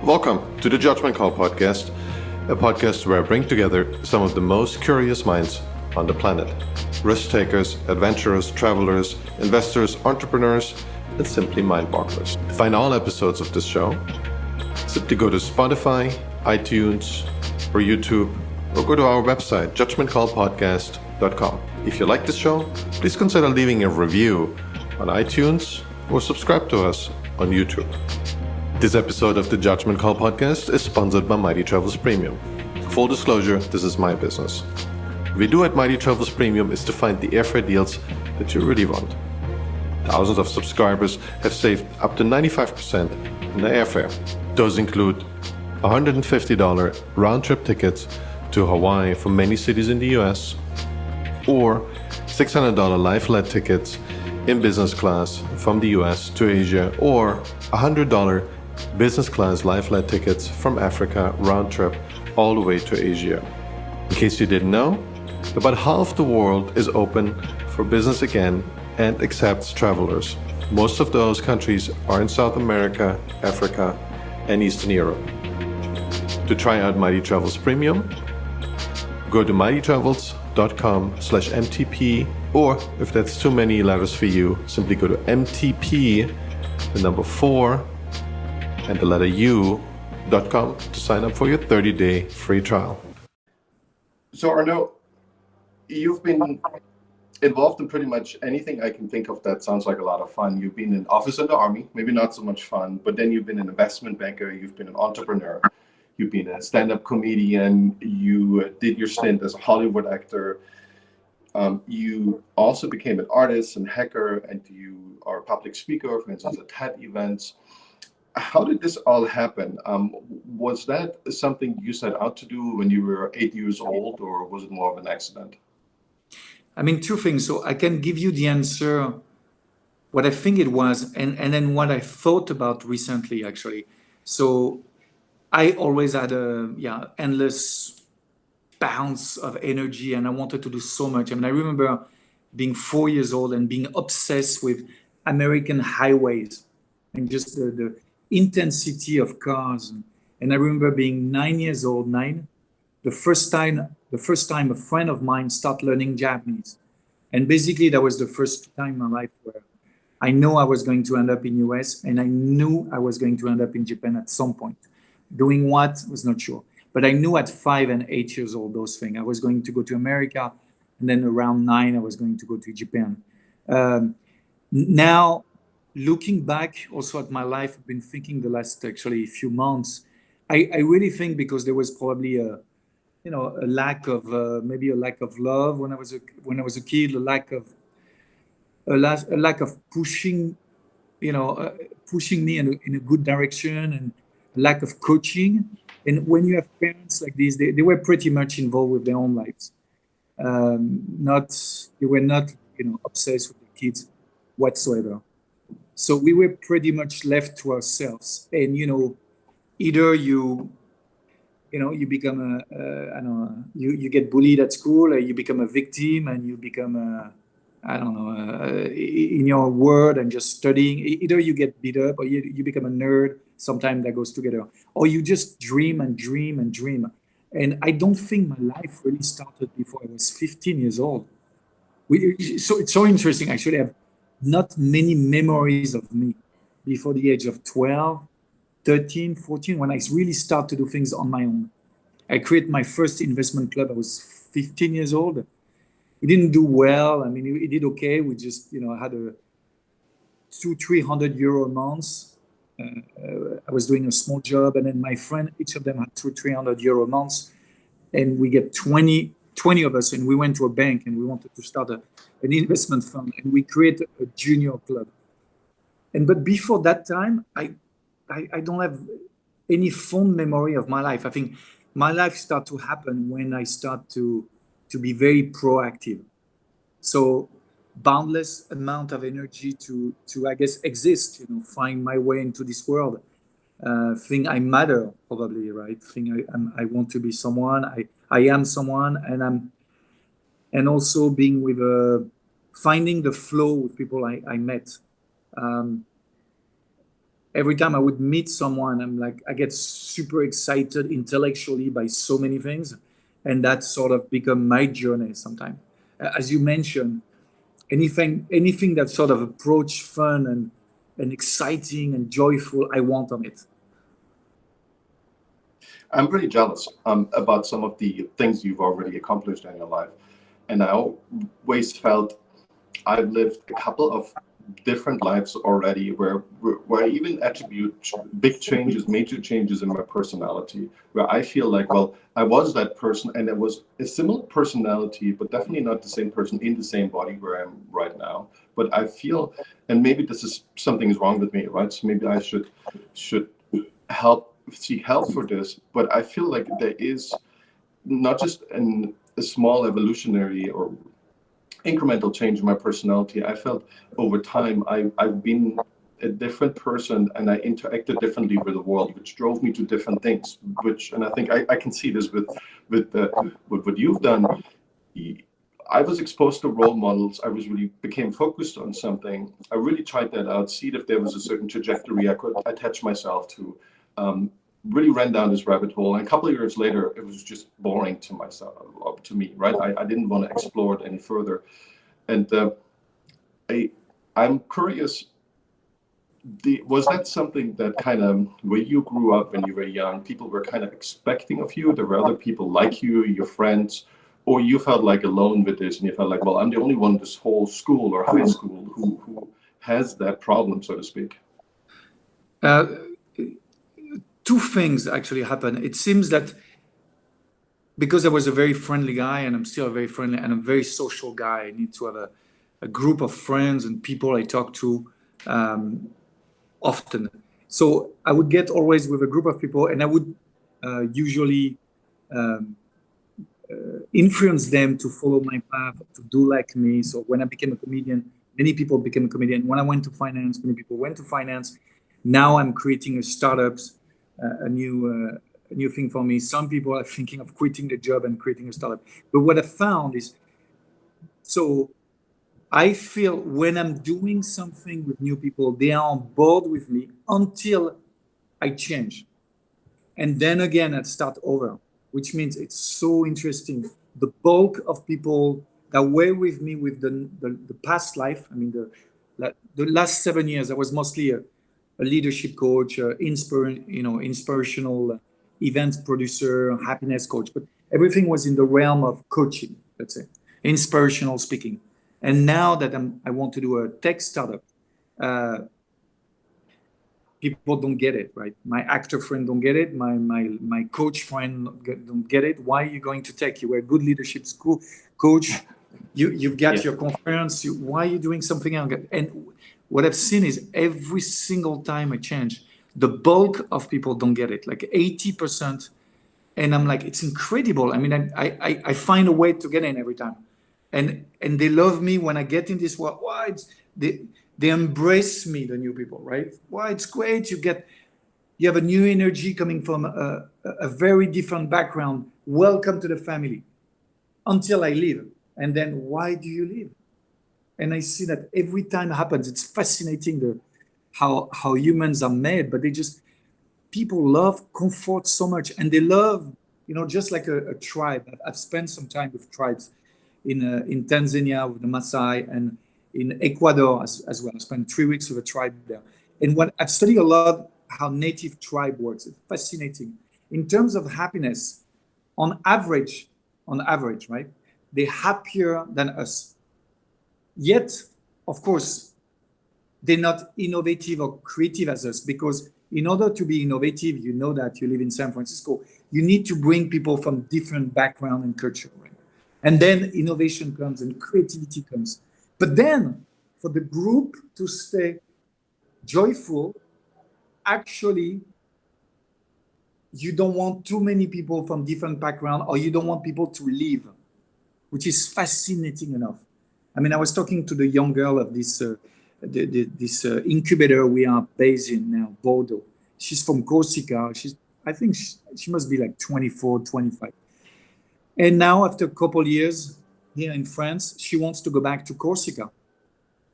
Welcome to the Judgment Call podcast, a podcast where I bring together some of the most curious minds on the planet. Risk takers, adventurers, travelers, investors, entrepreneurs, and simply mind-bogglers. To find all episodes of this show, simply go to Spotify, iTunes, or YouTube, or go to our website, judgmentcallpodcast.com. If you like this show, please consider leaving a review on iTunes or subscribe to us on YouTube. This episode of the Judgment Call podcast is sponsored by Mighty Travels Premium. Full disclosure, this is my business. What we do at Mighty Travels Premium is to find the airfare deals that you really want. Thousands of subscribers have saved up to 95% in their airfare. Those include $150 round-trip tickets to Hawaii from many cities in the US, or $600 life-flight tickets in business class from the US to Asia, or $100 business class life-flight tickets from Africa round-trip all the way to Asia. In case you didn't know, about half the world is open for business again and accepts travelers. Most of those countries are in South America, Africa, and Eastern Europe. To try out Mighty Travels Premium, go to mightytravels.com/MTP, or if that's too many letters for you, simply go to MTP, the number 4, and the letter U.com to sign up for your 30-day free trial. So Arnaud, you've been involved in pretty much anything I can think of that sounds like a lot of fun. You've been an officer in the Army, maybe not so much fun, but then you've been an investment banker, you've been an entrepreneur, you've been a stand-up comedian, you did your stint as a Hollywood actor, you also became an artist and hacker, and you are a public speaker, for instance, at TED events. How did this all happen? Was that something you set out to do when you were 8 years old, or was it more of an accident? I mean, two things. So I can give you the answer, what I think it was, and then what I thought about recently, actually. So I always had endless bounce of energy, and I wanted to do so much. I mean, I remember being 4 years old and being obsessed with American highways and just the intensity of cars. And I remember being 9 years old, the first time a friend of mine started learning Japanese. And basically that was the first time in my life where I know I was going to end up in US, and I knew I was going to end up in Japan at some point. Doing what, was not sure. But I knew at 5 and 8 years old, those things. I was going to go to America, and then around 9, I was going to go to Japan. Now, looking back also at my life, I've been thinking the last actually few months, I really think because there was probably a lack of maybe a lack of love when I was a kid, a lack of pushing, pushing me in a good direction, and lack of coaching. And when you have parents like this, they were pretty much involved with their own lives. They were not obsessed with the kids whatsoever. So we were pretty much left to ourselves, and either you become you get bullied at school, or you become a victim, and you become in your world and just studying. Either you get beat up, or you become a nerd. Sometimes that goes together, or you just dream and dream and dream. And I don't think my life really started before I was 15 years old. So it's so interesting. Actually, I have not many memories of me before the age of 12, 13, 14, when I really start to do things on my own. I created my first investment club. I was 15 years old. It didn't do well. I mean, it did okay. We just, had a 200-300 euro a month. I was doing a small job, and then my friend, each of them had 200-300 euro a month, and we get 20 of us, and we went to a bank, and we wanted to start an investment fund, and we created a junior club. But before that time, I don't have any fond memory of my life. I think my life started to happen when I start to be very proactive. So boundless amount of energy to I guess exist, find my way into this world. Think I matter, probably, right? Think I want to be someone. I am someone, and also being with finding the flow with people I met. every time I would meet someone, I'm like, I get super excited intellectually by so many things. And that sort of become my journey sometimes. As you mentioned, anything that sort of approach fun and exciting and joyful, I want on it. I'm pretty jealous about some of the things you've already accomplished in your life. And I always felt I've lived a couple of different lives already where I even attribute big changes, major changes in my personality, where I feel like, well, I was that person and it was a similar personality, but definitely not the same person in the same body where I'm right now. But I feel, and maybe this is something is wrong with me, right? So maybe I should seek help for this. But I feel like there is not just a small evolutionary or incremental change in my personality. I felt over time I've been a different person and I interacted differently with the world, which drove me to different things. And I think I can see this with what you've done. I was exposed to role models. I really became focused on something. I really tried that out, see if there was a certain trajectory I could attach myself to. Really ran down this rabbit hole, and a couple of years later, it was just boring to myself, to me, right? I didn't want to explore it any further, and I'm curious. Was that something that kind of, where you grew up when you were young, people were kind of expecting of you? There were other people like you, your friends, or you felt like alone with this, and you felt like, well, I'm the only one in this whole school or high school who has that problem, so to speak? Two things actually happen. It seems that because I was a very friendly guy, and I'm still a very friendly and a very social guy, I need to have a group of friends and people I talk to often. So I would get always with a group of people, and I would usually influence them to follow my path, to do like me. So when I became a comedian, many people became a comedian. When I went to finance, many people went to finance. Now I'm creating a startups, a new thing for me. Some people are thinking of quitting the job and creating a startup. But what I found is, so I feel when I'm doing something with new people, they are on board with me until I change. And then again, I start over, which means it's so interesting. The bulk of people that were with me with the past life, I mean, the last 7 years, I was mostly a leadership coach, inspirational event producer, happiness coach, but everything was in the realm of coaching, let's say, inspirational speaking. And now that I want to do a tech startup, people don't get it, right? My actor friend don't get it. My coach friend don't get it. Why are you going to tech? You were a good leadership school coach. You've got your conference. Why are you doing something else? And what I've seen is every single time I change, the bulk of people don't get it, like 80%. And I'm like, it's incredible. I mean, I find a way to get in every time. And they love me when I get in this world. Why? They embrace me, the new people, right? Why? It's great. You have a new energy coming from a very different background. Welcome to the family. Until I leave. And then why do you leave? And I see that every time it happens. It's fascinating how humans are made, but people love comfort so much, and they love, just like a tribe. I've spent some time with tribes in Tanzania with the Maasai, and in Ecuador as well. I spent 3 weeks with a tribe there. And what I've studied a lot how native tribe works. It's fascinating. In terms of happiness, on average, right? They're happier than us. Yet, of course, they're not innovative or creative as us, because in order to be innovative, you know that you live in San Francisco, you need to bring people from different background and culture, right? And then innovation comes and creativity comes. But then for the group to stay joyful, actually, you don't want too many people from different background, or you don't want people to leave, which is fascinating enough. I mean, I was talking to the young girl of this incubator we are based in now, Bordeaux. She's from Corsica. I think she must be like 24, 25. And now, after a couple of years here in France, she wants to go back to Corsica,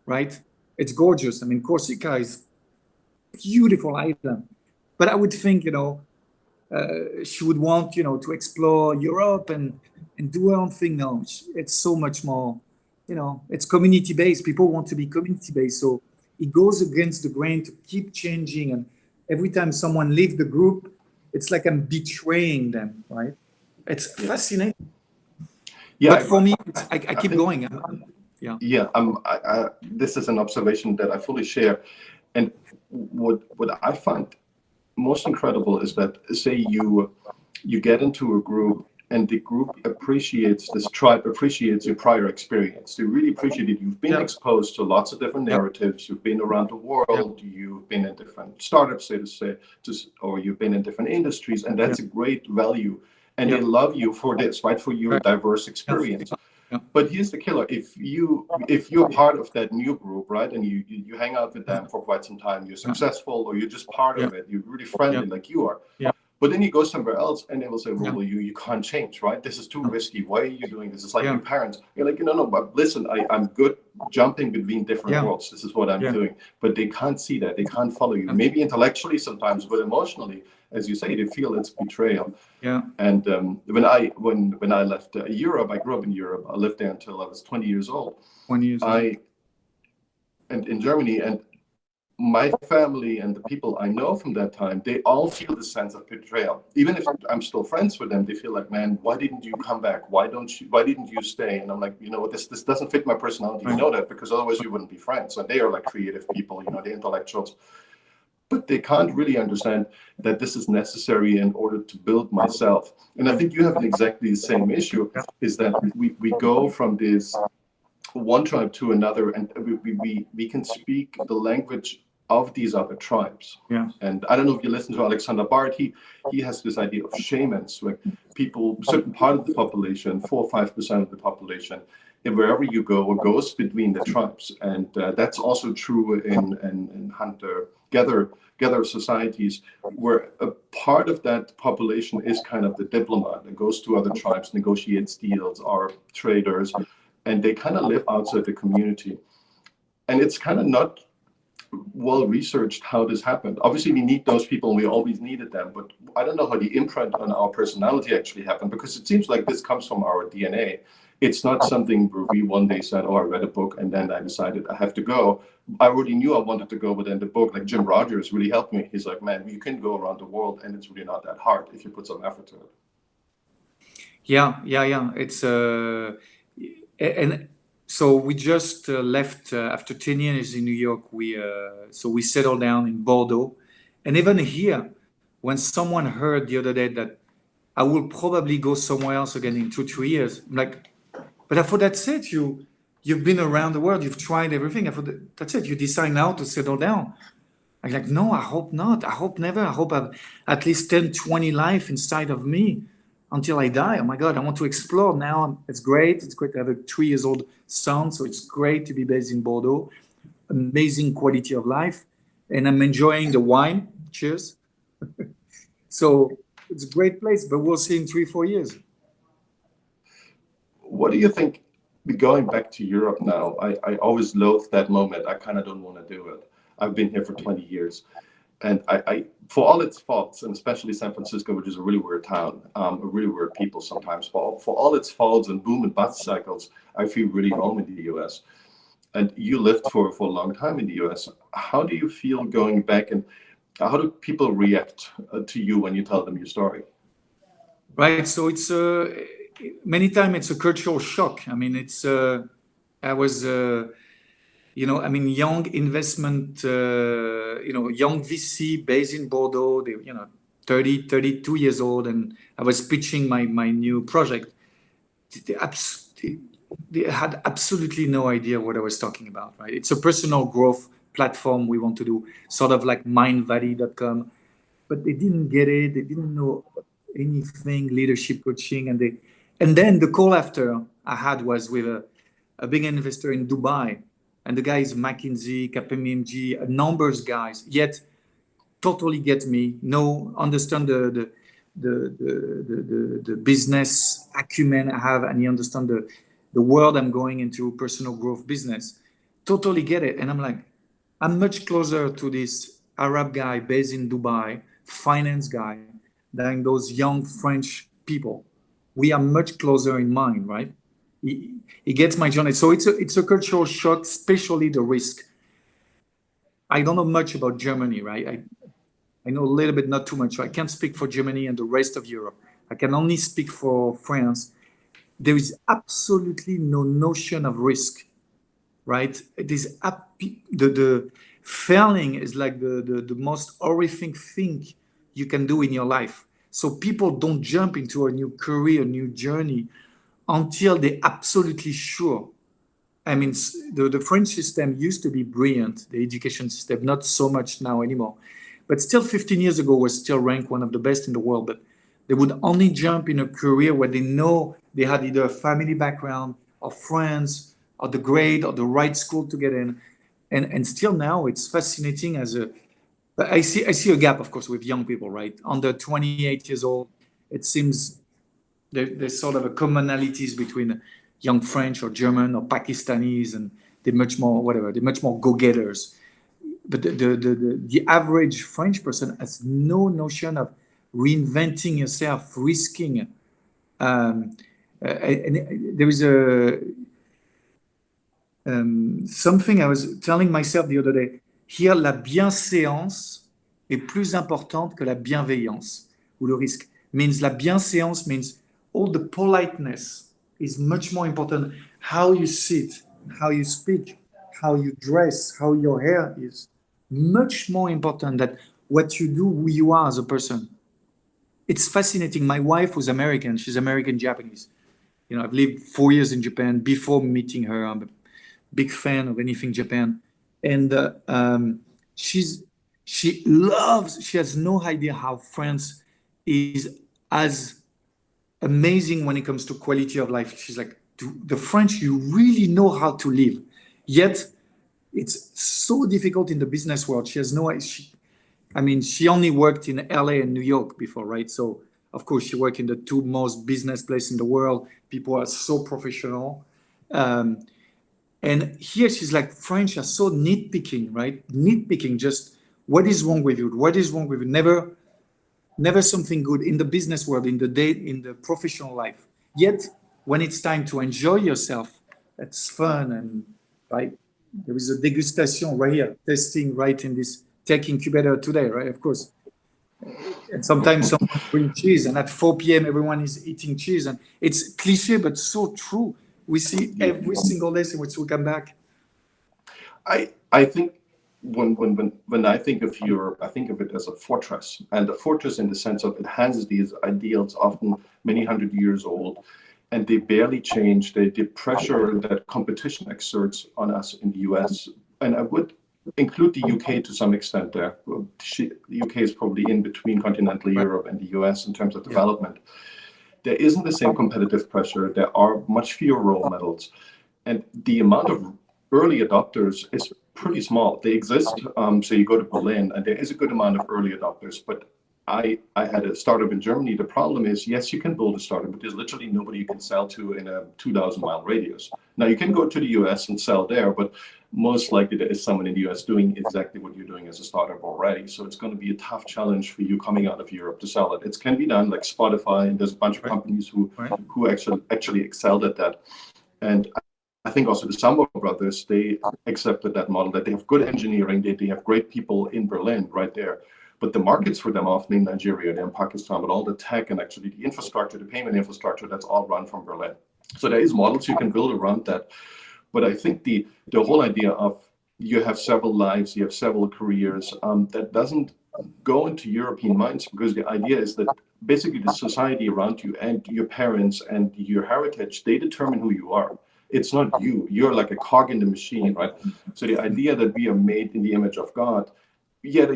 right? It's gorgeous. I mean, Corsica is beautiful island. But I would think, she would want, to explore Europe and do her own thing. No, it's so much more, it's community based. People want to be community based. So it goes against the grain to keep changing. And every time someone leaves the group, it's like I'm betraying them, right? It's fascinating. Yeah, But for me, I keep going. Yeah. Yeah, this is an observation that I fully share. And what I find most incredible is that, say you get into a group and the group appreciates, this tribe appreciates your prior experience. They really appreciate it. You've been exposed to lots of different narratives. You've been around the world. You've been in different startups, so to say, or you've been in different industries, and that's a great value. And they love you for this, right? For your diverse experience. But here's the killer: if you're part of that new group, right, and you hang out with them for quite some time, you're successful, or you're just part of it, you're really friendly, like you are. But then you go somewhere else, and they will say, "Well, you can't change, right? This is too risky. Why are you doing this?" It's like your parents. You're like, no, but listen, I'm good jumping between different worlds. This is what I'm doing. But they can't see that. They can't follow you. Maybe intellectually sometimes, but emotionally, as you say, they feel it's betrayal. And when I left Europe, I grew up in Europe. I lived there until I was 20 years old. 20 years old. And in Germany, and my family and the people I know from that time, they all feel the sense of betrayal. Even if I'm still friends with them, they feel like, man, why didn't you come back? Why didn't you stay? And I'm like, this doesn't fit my personality. You know that, because otherwise we wouldn't be friends. And they are like creative people, the intellectuals. But they can't really understand that this is necessary in order to build myself. And I think you have exactly the same issue, is that we go from this one tribe to another, and we can speak the language of these other tribes. And I don't know if you listen to Alexander Bart. He has this idea of shamans, like people, certain part of the population, 4 or 5% of the population, and wherever you go, goes between the tribes. And that's also true in hunter-gatherer societies, where a part of that population is kind of the diplomat that goes to other tribes, negotiates deals, are traders, and they kind of live outside the community. And it's kind of not well researched how this happened. Obviously, we need those people, and we always needed them, but I don't know how the imprint on our personality actually happened, because it seems like this comes from our DNA. It's not something where we one day said, oh, I read a book and then I decided I have to go. I already knew I wanted to go, but then the book, like Jim Rogers, really helped me. He's like, man, you can go around the world and it's really not that hard if you put some effort to it. Yeah. It's and so we just left after 10 years in New York. So we settled down in Bordeaux, and even here, when someone heard the other day that I will probably go somewhere else again in 2-3 years, I'm like, but I thought that's it. You've been around the world, you've tried everything. I thought that's it. You decide now to settle down. I'm like, no, I hope not. I hope never. I hope I've at least 10, 20 life inside of me until I die. Oh my God, I want to explore now. It's great. It's great to have a 3 years old son. So it's great to be based in Bordeaux. Amazing quality of life. And I'm enjoying the wine. Cheers. So it's a great place, but we'll see in 3-4 years. What do you think, going back to Europe now, I always loathe that moment. I kind of don't want to do it. I've been here for 20 years. And I for all its faults, and especially San Francisco, which is a really weird town, a really weird people sometimes, for all its faults and boom and bust cycles, I feel really home in the US. And you lived for a long time in the US. How do you feel going back, and how do people react to you when you tell them your story? Right. So it's many times it's a cultural shock. I mean, I was, young investment, young VC based in Bordeaux, 32 years old. And I was pitching my new project. They had absolutely no idea what I was talking about, right? It's a personal growth platform we want to do, sort of like mindvalley.com, but they didn't get it. They didn't know anything, leadership coaching. And then the call after I had was with a big investor in Dubai. And the guy is McKinsey, KPMG, numbers guys, yet totally get me, understand the business acumen I have, and he understand the world I'm going into, personal growth business. Totally get it. And I'm like, I'm much closer to this Arab guy based in Dubai, finance guy, than those young French people. We are much closer in mind, right? He gets my journey. So it's a cultural shock, especially the risk. I don't know much about Germany, right? I know a little bit, not too much. So I can't speak for Germany and the rest of Europe. I can only speak for France. There is absolutely no notion of risk, right? It is the failing is like the most horrific thing you can do in your life. So people don't jump into a new career, a new journey until they're absolutely sure. I mean, the French system used to be brilliant, the education system, not so much now anymore. But still, 15 years ago, was still ranked one of the best in the world. But they would only jump in a career where they know they had either a family background or friends or the grade or the right school to get in. And still now, it's fascinating as a. But I see a gap, of course, with young people, right? Under 28 years old, it seems there's sort of a commonalities between young French or German or Pakistanis, and they're much more whatever. They're much more go-getters. But the average French person has no notion of reinventing yourself, risking. And there is a something I was telling myself the other day. Here, la bienséance est plus importante que la bienveillance ou le risque. Means la bienséance means all the politeness is much more important. How you sit, how you speak, how you dress, how your hair is much more important than what you do, who you are as a person. It's fascinating. My wife was American. She's American Japanese. You know, I've lived 4 years in Japan before meeting her. I'm a big fan of anything Japan, and she loves. She has no idea how France is as amazing when it comes to quality of life. She's like, the French, you really know how to live, yet it's so difficult in the business world. She has no. I mean, she only worked in LA and New York before, right? So of course she worked in the two most business places in the world. People are so professional. And here she's like, French are so nitpicking, right? Nitpicking, just what is wrong with you? What is wrong with you? Never something good in the business world, in the professional life. Yet when it's time to enjoy yourself, it's fun and right. There is a degustation right here, tasting right in this tech incubator today, right? Of course. And sometimes someone brings cheese, and at 4 p.m. everyone is eating cheese, and it's cliche but so true. We see every single day in which we come back. I think when I think of Europe, I think of it as a fortress, and a fortress in the sense of it has these ideals, often many hundred years old, and they barely change. The pressure that competition exerts on us in the US, and I would include the UK to some extent there. The UK is probably in between continental Europe and the US in terms of development. There isn't the same competitive pressure. There are much fewer role models, and the amount of early adopters is pretty small. They exist. So you go to Berlin, and there is a good amount of early adopters. But I had a startup in Germany. The problem is, yes, you can build a startup, but there's literally nobody you can sell to in a 2,000-mile radius. Now, you can go to the US and sell there, but most likely there is someone in the US doing exactly what you're doing as a startup already. So it's going to be a tough challenge for you coming out of Europe to sell it. It can be done, like Spotify, and there's a bunch of companies who actually excelled at that. And I think also the Sambo brothers, they accepted that model, that they have good engineering, they have great people in Berlin right there. But the markets for them often in Nigeria and in Pakistan, but all the tech and actually the infrastructure, the payment infrastructure, that's all run from Berlin. So there is models you can build around that. But I think the whole idea of you have several lives, you have several careers, that doesn't go into European minds, because the idea is that basically the society around you and your parents and your heritage, they determine who you are. It's not you. You're like a cog in the machine, right? So the idea that we are made in the image of God, yet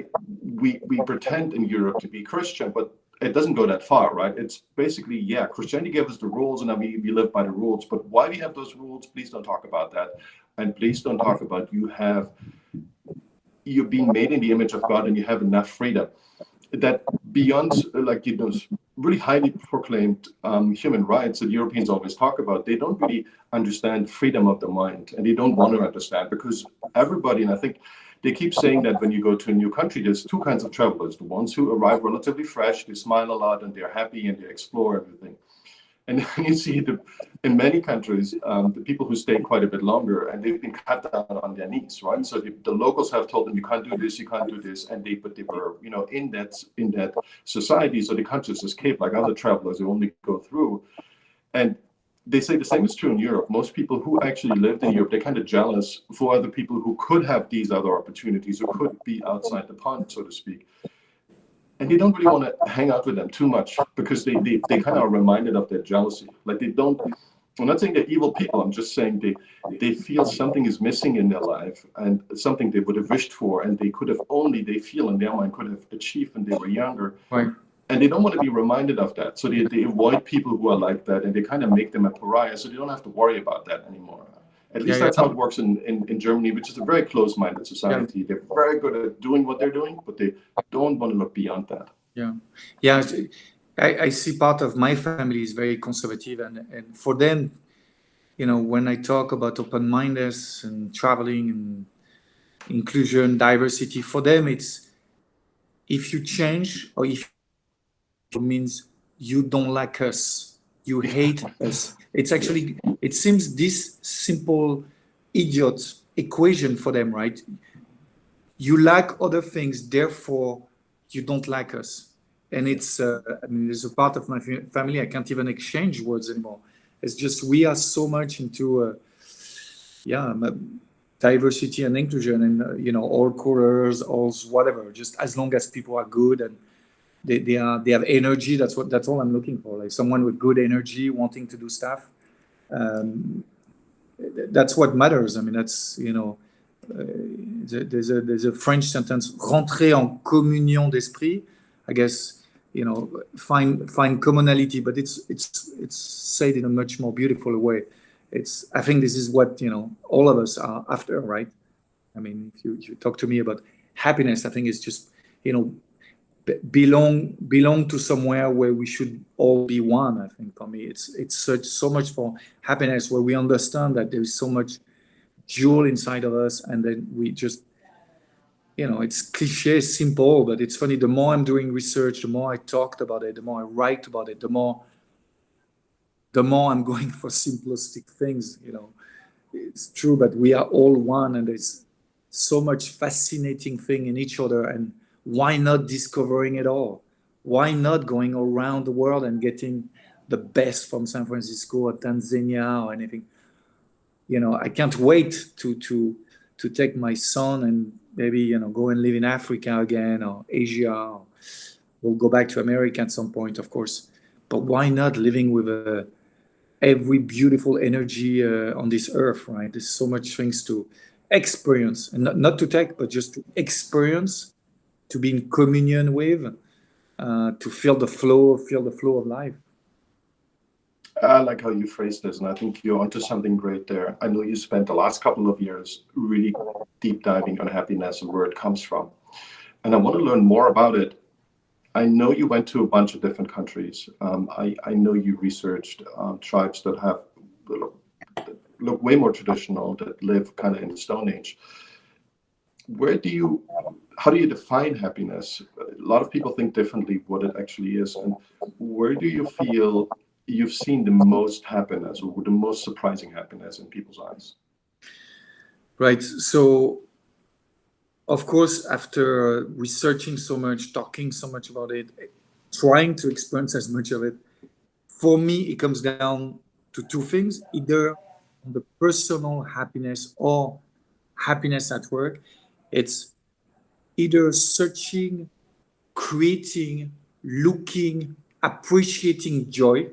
we pretend in Europe to be Christian, but it doesn't go that far, right? It's basically, yeah, Christianity gave us the rules, and we live by the rules. But why we have those rules, please don't talk about that. And please don't talk about you're being made in the image of God and you have enough freedom. That beyond, really highly proclaimed human rights that Europeans always talk about, they don't really understand freedom of the mind, and they don't want to understand, because everybody, and I think they keep saying that when you go to a new country, there's two kinds of travelers: the ones who arrive relatively fresh, they smile a lot, and they're happy, and they explore everything. And then you see in many countries, the people who stay quite a bit longer, and they've been cut down on their knees, right? So the locals have told them, you can't do this, you can't do this, but they were, in that society, so they can't just escape like other travelers who only go through. And they say the same is true in Europe. Most people who actually lived in Europe, they're kind of jealous for other people who could have these other opportunities, who could be outside the pond, so to speak. And they don't really want to hang out with them too much because they kind of are reminded of their jealousy. Like I'm not saying they're evil people. I'm just saying they feel something is missing in their life and something they would have wished for, and they feel in their mind could have achieved when they were younger. Right. And they don't want to be reminded of that. So they avoid people who are like that, and they kind of make them a pariah, so they don't have to worry about that anymore. At least that's how it works in Germany, which is a very close-minded society. They're very good at doing what they're doing, but they don't want to look beyond that. Yeah. I see part of my family is very conservative, and for them, when I talk about open-mindedness and traveling and inclusion, diversity, for them it's if you change or if it means you don't like us, you hate us. It's actually, it seems this simple idiot equation for them, right? You like other things, therefore you don't like us. And it's, there's a part of my family, I can't even exchange words anymore. It's just, we are so much into, diversity and inclusion and, all colors, all whatever, just as long as people are good and they have energy. That's all I'm looking for. Like someone with good energy, wanting to do stuff. That's what matters. I mean, that's, there's a French sentence, rentrer en communion d'esprit. I guess, find commonality, but it's said in a much more beautiful way. I think this is what, all of us are after, right? I mean, if you talk to me about happiness, I think it's just, belong to somewhere where we should all be one. I think for me, it's so much for happiness, where we understand that there is so much jewel inside of us, and then we just, it's cliche, simple, but it's funny. The more I'm doing research, the more I talked about it, the more I write about it, the more I'm going for simplistic things. It's true, but we are all one, and there's so much fascinating thing in each other. And why not discovering it all? Why not going around the world and getting the best from San Francisco or Tanzania or anything? I can't wait to take my son and maybe, go and live in Africa again, or Asia. Or we'll go back to America at some point, of course. But why not living with every beautiful energy on this earth, right? There's so much things to experience, and not to take, but just to experience, to be in communion with, to feel the flow of life. I like how you phrased this, and I think you're onto something great there. I know you spent the last couple of years really deep diving on happiness and where it comes from. And I want to learn more about it. I know you went to a bunch of different countries. I know you researched tribes that look way more traditional, that live kind of in the Stone Age. How do you define happiness? A lot of people think differently what it actually is. And where do you feel you've seen the most happiness, or the most surprising happiness in people's eyes? Right. So, of course, after researching so much, talking so much about it, trying to experience as much of it, for me, it comes down to two things: either the personal happiness or happiness at work. It's either searching, creating, looking, appreciating joy,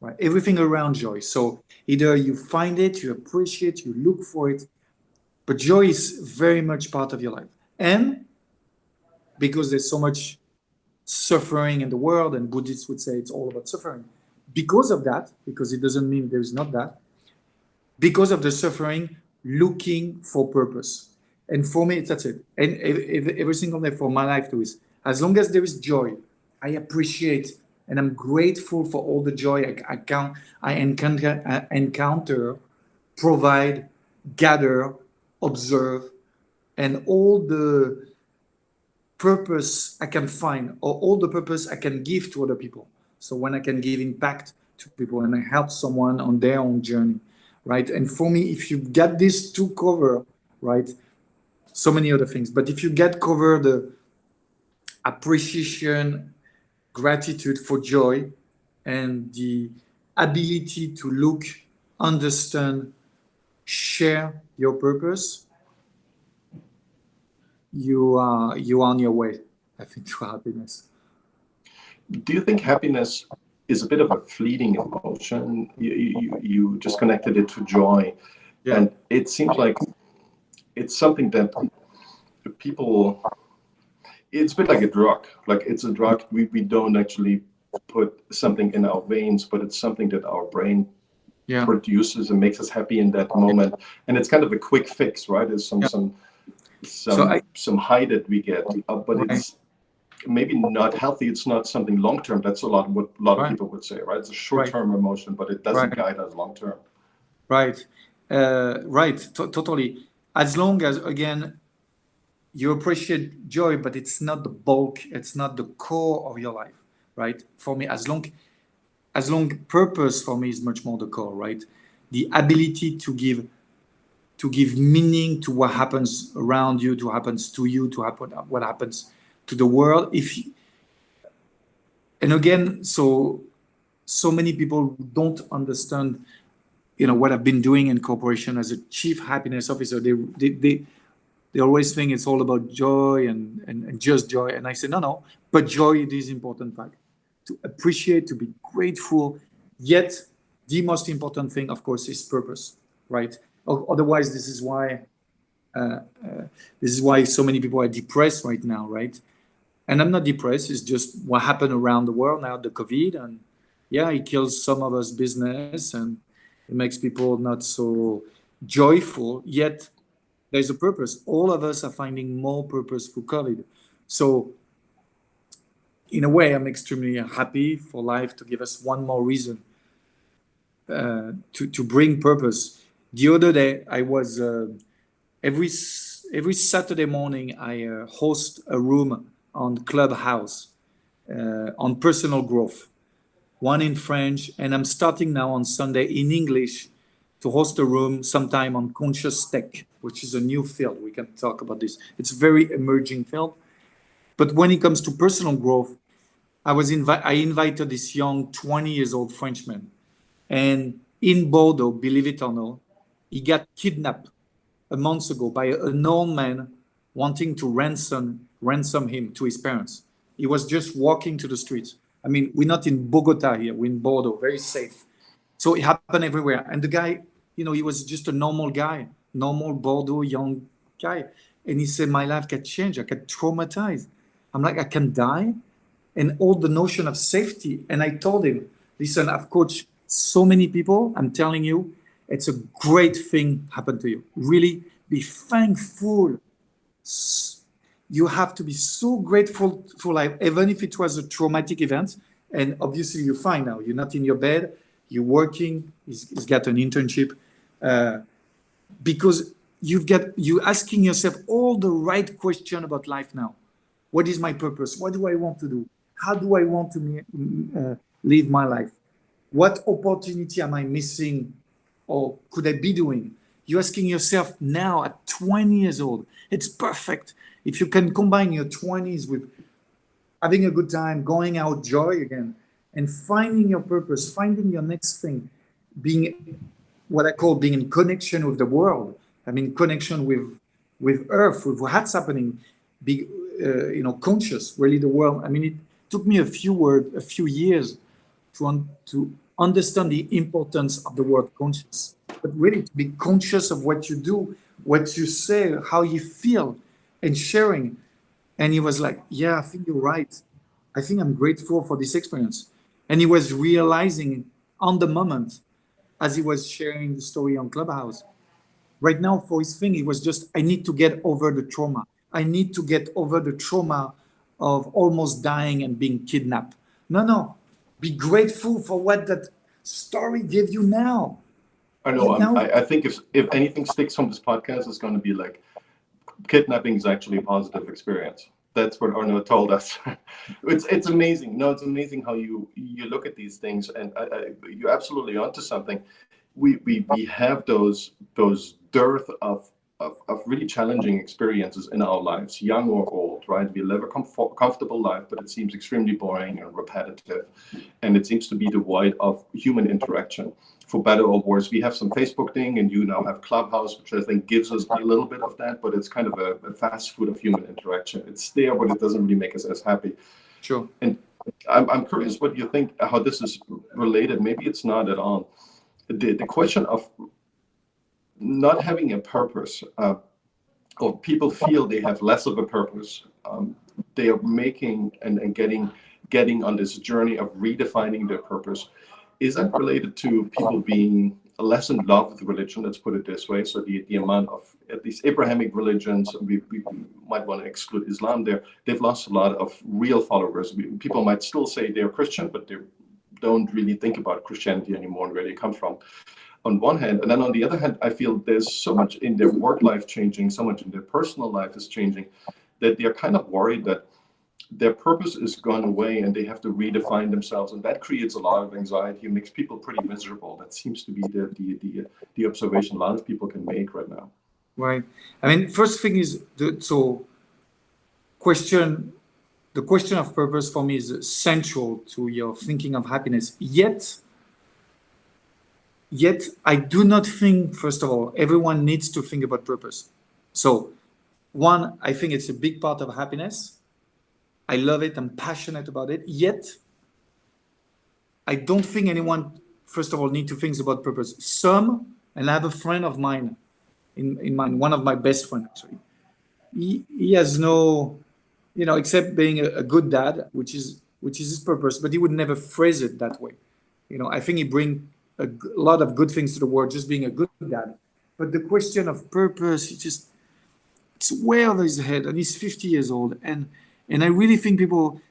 right? Everything around joy. So either you find it, you appreciate, you look for it, but joy is very much part of your life. And because there's so much suffering in the world, and Buddhists would say it's all about suffering. Because of that, because it doesn't mean there's not that, because of the suffering, looking for purpose. And for me, that's it. And every single day for my life too is, as long as there is joy, I appreciate and I'm grateful for all the joy I encounter, provide, gather, observe. and all the purpose I can find, or all the purpose I can give to other people. So when I can give impact to people and I help someone on their own journey, right? And for me, if you get this to cover, right, so many other things, but if you get cover the appreciation, gratitude for joy, and the ability to look, understand, share your purpose, you are on your way, I think, to happiness. Do you think happiness is a bit of a fleeting emotion? You just connected it to joy, Yeah. and it seems like it's something that people. It's a bit like a drug. Like it's a drug. We don't actually put something in our veins, but it's something that our brain Yeah. produces and makes us happy in that moment. And it's kind of a quick fix, right? There's some high that we get, but Right. it's maybe not healthy. It's not something long term. That's what a lot of Right. people would say, right? It's a short term emotion, but it doesn't Right. guide us long term. Right. Right. Totally. As long as, again, you appreciate joy, but it's not the bulk, it's not the core of your life, right? For me, as long purpose for me is much more the core, right? The ability to give meaning to what happens around you, to happens to you, to happen what happens to the world. And again, so many people don't understand, what I've been doing in corporation as a chief happiness officer. They always think it's all about joy and just joy. And I say, no, but joy it is important fact. To appreciate, to be grateful. Yet the most important thing, of course, is purpose, right? Otherwise, this is why so many people are depressed right now, right? And I'm not depressed. It's just what happened around the world now, the COVID, and yeah, it kills some of us business and it makes people not so joyful. Yet there's a purpose. All of us are finding more purpose through COVID. So in a way, I'm extremely happy for life to give us one more reason to bring purpose. The other day, I was every Saturday morning, I host a room on Clubhouse on personal growth, one in French, and I'm starting now on Sunday in English to host a room sometime on conscious tech, which is a new field. We can talk about this. It's a very emerging field. But when it comes to personal growth, I invited this young 20 years old Frenchman. And in Bordeaux, believe it or not, he got kidnapped a month ago by an old man wanting to ransom him to his parents. He was just walking to the streets. I mean, we're not in Bogota here, we're in Bordeaux, very safe. So it happened everywhere. And the guy, he was just a normal guy, normal Bordeaux young guy. And he said, my life got changed. I got traumatized. I'm like, I can die. And all the notion of safety. And I told him, listen, I've coached so many people. I'm telling you, it's a great thing happened to you. Really be thankful. You have to be so grateful for life, even if it was a traumatic event. And obviously you're fine now. You're not in your bed. You're working. He's got an internship. Because you're asking yourself all the right question about life now. What is my purpose? What do I want to do? How do I want to live my life? What opportunity am I missing or could I be doing? You're asking yourself now at 20 years old. It's perfect. If you can combine your 20s with having a good time, going out, joy again, and finding your purpose, finding your next thing, being what I call being in connection with the world. I mean, connection with Earth, with what's happening, be conscious, really the world. I mean, it took me a few years to understand the importance of the word conscious, but really to be conscious of what you do, what you say, how you feel, and sharing. And he was like, yeah, I think you're right. I think I'm grateful for this experience. And he was realizing on the moment as he was sharing the story on Clubhouse. Right now, for his thing, it was just, I need to get over the trauma. I need to get over the trauma of almost dying and being kidnapped. No. Be grateful for what that story gave you now. I know. I think if anything sticks from this podcast, it's going to be like kidnapping is actually a positive experience. That's what Arnaud told us. It's amazing. No, it's amazing how you look at these things, and you're absolutely onto something. We have those dearth of really challenging experiences in our lives, young or old, right? We live a comfortable life, but it seems extremely boring and repetitive, and it seems to be devoid of human interaction. For better or worse, we have some Facebook thing, and you now have Clubhouse, which I think gives us a little bit of that, but it's kind of a fast food of human interaction. It's there, but it doesn't really make us as happy. Sure. And I'm curious what you think, how this is related. Maybe it's not at all. The question of not having a purpose, or people feel they have less of a purpose. They are making and getting on this journey of redefining their purpose. Is that related to people being less in love with religion? Let's put it this way. So the amount of, at least Abrahamic religions, we might want to exclude Islam there, they've lost a lot of real followers. People might still say they're Christian, but they don't really think about Christianity anymore and where they come from, on one hand. And then on the other hand, I feel there's so much in their work life changing, so much in their personal life is changing, that they're kind of worried that their purpose is gone away and they have to redefine themselves, and that creates a lot of anxiety and makes people pretty miserable. That seems to be the observation a lot of people can make right now. Right. I mean, first thing is the question of purpose for me is central to your thinking of happiness. Yet I do not think, first of all, everyone needs to think about purpose. So one, I think it's a big part of happiness. I love it. I'm passionate about it. Yet, I don't think anyone, first of all, need to think about purpose. Some, and I have a friend of mine in mind, one of my best friends, actually. He has no, except being a good dad, which is his purpose, but he would never phrase it that way. I think he brings a lot of good things to the world, just being a good dad. But the question of purpose, it's way over his head, and he's 50 years old. And I really think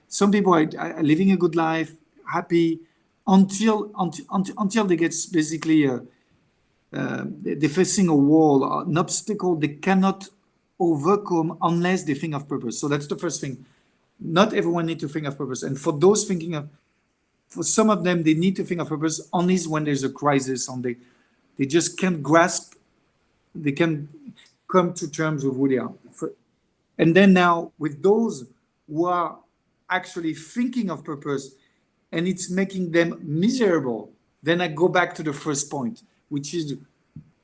some people are living a good life, happy, until they get basically they're facing a wall, an obstacle they cannot overcome unless they think of purpose. So that's the first thing. Not everyone needs to think of purpose. And for those for some of them, they need to think of purpose only when there's a crisis, and they just can't grasp, they can come to terms with who they are. And then now with those who are actually thinking of purpose and it's making them miserable, then I go back to the first point, which is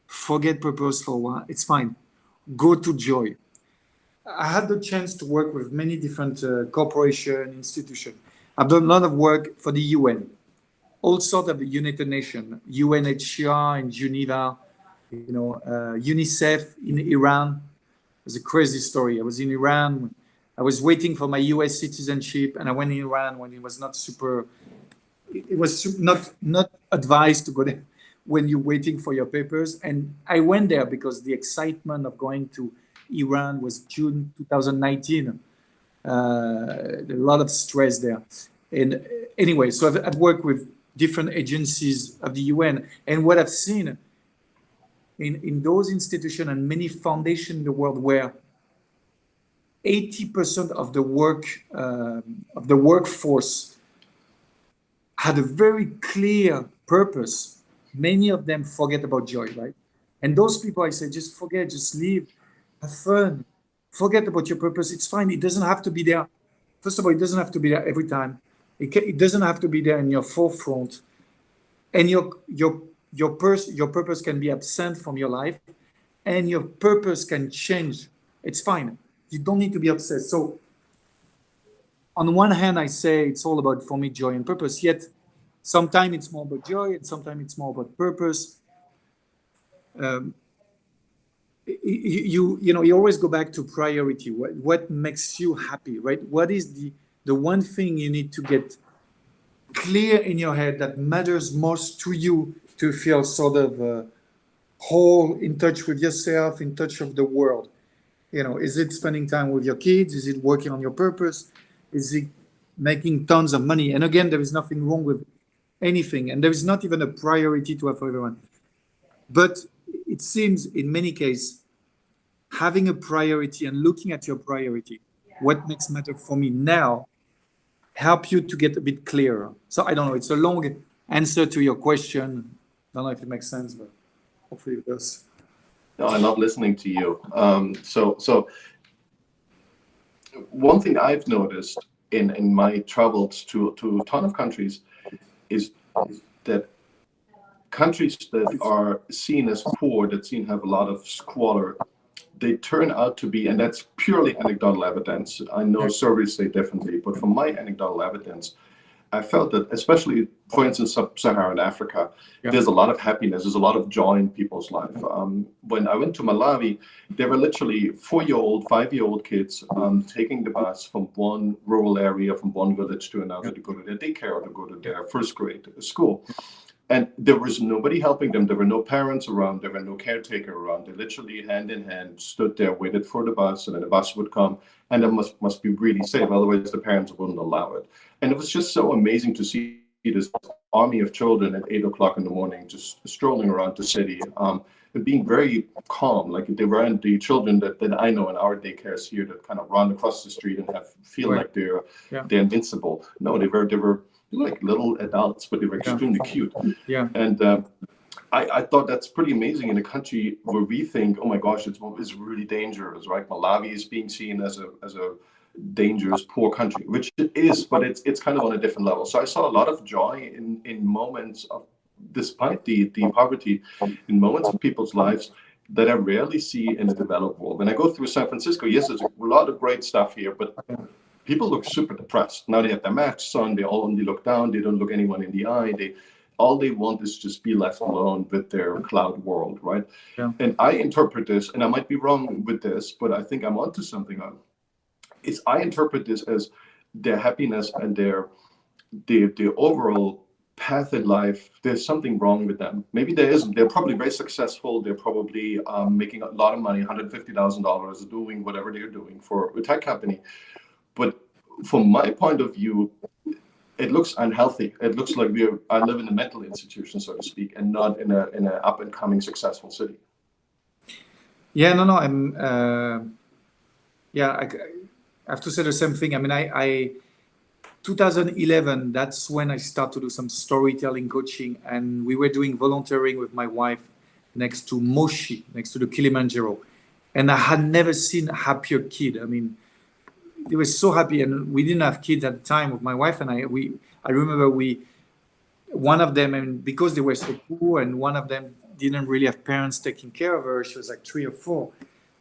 forget purpose for a while. It's fine. Go to joy. I had the chance to work with many different corporations, institutions. I've done a lot of work for the UN, all sorts of the United Nations, UNHCR in Geneva, UNICEF in Iran. It's a crazy story. I was in Iran. I was waiting for my US citizenship, and I went in Iran when it was not super. It was not advised to go there when you're waiting for your papers. And I went there because the excitement of going to Iran was June 2019. A lot of stress there. And anyway, so I've worked with different agencies of the UN, and what I've seen in those institutions and many foundations in the world where 80% of the workforce had a very clear purpose, many of them forget about joy, right? And those people, I say, just forget, just leave, have fun, forget about your purpose. It's fine. It doesn't have to be there. First of all, it doesn't have to be there every time. It doesn't have to be there in your forefront. And your purpose can be absent from your life, and your purpose can change. It's fine. You don't need to be obsessed. So on one hand, I say it's all about, for me, joy and purpose. Yet sometimes it's more about joy and sometimes it's more about purpose. You always go back to priority. What makes you happy, right? What is the one thing you need to get clear in your head that matters most to you to feel sort of whole, in touch with yourself, in touch with the world? Is it spending time with your kids? Is it working on your purpose? Is it making tons of money? And again, there is nothing wrong with anything, and there is not even a priority to have for everyone. But it seems in many cases, having a priority and looking at your priority, what makes matter for me now, help you to get a bit clearer. So I don't know, it's a long answer to your question. I don't know if it makes sense, but hopefully it does. No, I love listening to you. So one thing I've noticed in my travels to a ton of countries is that countries that are seen as poor, that seem to have a lot of squalor, they turn out to be, and that's purely anecdotal evidence. I know surveys say differently, but from my anecdotal evidence, I felt that, especially, for instance, sub-Saharan Africa, there's a lot of happiness, there's a lot of joy in people's life. When I went to Malawi, there were literally 4-year-old, 5-year-old kids taking the bus from one rural area, from one village to another to go to their daycare or to go to their first grade school. And there was nobody helping them. There were no parents around. There were no caretaker around. They literally, hand in hand, stood there, waited for the bus, and then the bus would come. And it must be really safe. Otherwise, the parents wouldn't allow it. And it was just so amazing to see this army of children at 8 o'clock in the morning, just strolling around the city, and being very calm. Like, they weren't the children that I know in our daycares here that kind of run across the street and feel like they're invincible. No, they were like little adults, but they were extremely cute. Yeah. And I thought that's pretty amazing in a country where we think, oh my gosh, it's really dangerous, right? Malawi is being seen as a dangerous, poor country, which it is, but it's kind of on a different level. So I saw a lot of joy in moments of, despite the poverty, in moments of people's lives that I rarely see in the developed world. When I go through San Francisco, yes, there's a lot of great stuff here, but people look super depressed. Now they have their masks on, they all only look down, they don't look anyone in the eye, all they want is just be left alone with their cloud world, right? Yeah. And I interpret this, and I might be wrong with this, but I think I'm onto something. I interpret this as their happiness and their overall path in life. There's something wrong with them. Maybe there isn't. They're probably very successful. They're probably making a lot of money, $150,000, doing whatever they're doing for a tech company. But from my point of view, it looks unhealthy. It looks like I live in a mental institution, so to speak, and not in an up and coming successful city. Yeah, no, I have to say the same thing. I mean, I 2011, that's when I started to do some storytelling coaching, and we were doing volunteering with my wife next to Moshi, next to the Kilimanjaro. And I had never seen a happier kid. I mean, they were so happy, and we didn't have kids at the time with my wife and I. I remember one of them, and because they were so poor, and one of them didn't really have parents taking care of her. She was like 3 or 4.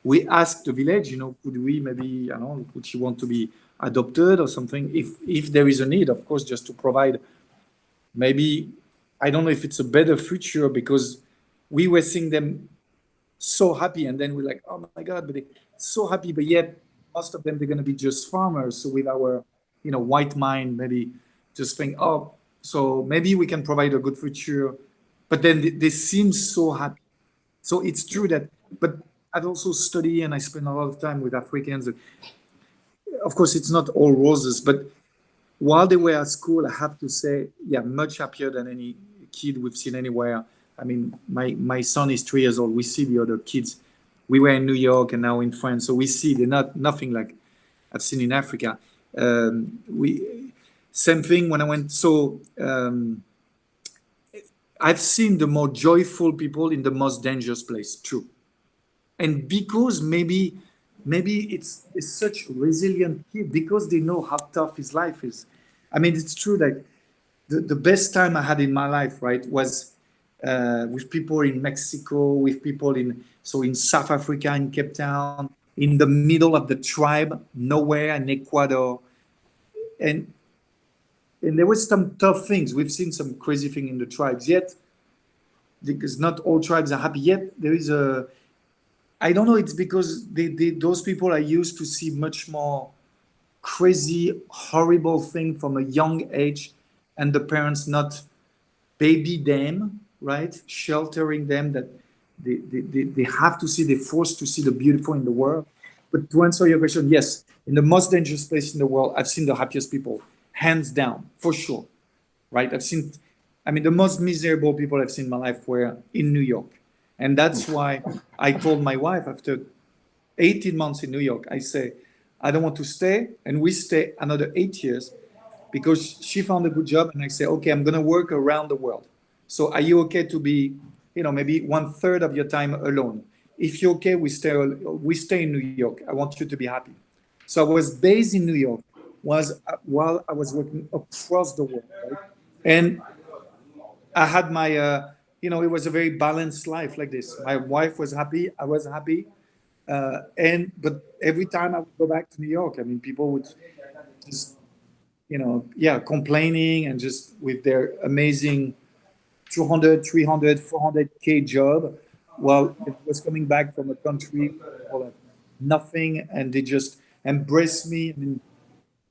We asked the village, could we maybe, would she want to be adopted or something? If there is a need, of course, just to provide. Maybe, I don't know if it's a better future, because we were seeing them so happy, and then we're like, oh my God, but they're so happy, but yet most of them, they're going to be just farmers. So with our, white mind, maybe just think, oh, so maybe we can provide a good future. But then they seem so happy. So it's true that, but I've also studied and I spend a lot of time with Africans. Of course, it's not all roses, but while they were at school, I have to say, yeah, much happier than any kid we've seen anywhere. I mean, my son is 3 years old. We see the other kids. We were in New York and now in France, so we see they're nothing like I've seen in Africa. Same thing when I went. So I've seen the more joyful people in the most dangerous place. True, and because maybe it's such a resilient kid, because they know how tough his life is. I mean, it's true that the best time I had in my life, right, was with people in Mexico, with people in South Africa, in Cape Town, in the middle of the tribe, nowhere in Ecuador. And there was some tough things. We've seen some crazy thing in the tribes, yet, because not all tribes are happy, yet there is I don't know, it's because those people are used to see much more crazy, horrible thing from a young age, and the parents not baby them, right? Sheltering them, that they have to see, they're forced to see the beautiful in the world. But to answer your question, yes, in the most dangerous place in the world, I've seen the happiest people, hands down, for sure, right? The most miserable people I've seen in my life were in New York. And that's why I told my wife after 18 months in New York. I say, I don't want to stay. And we stay another 8 years because she found a good job. And I say, okay, I'm going to work around the world. So are you okay to be, maybe 1/3 of your time alone? If you're okay, we stay in New York. I want you to be happy. So I was based in New York while I was working across the world, right? And I had my, it was a very balanced life like this. My wife was happy. I was happy. But every time I would go back to New York, I mean, people would just, complaining and just with their amazing 200, 300, 400K job, while it was coming back from a country full of nothing, and they just embraced me. I mean,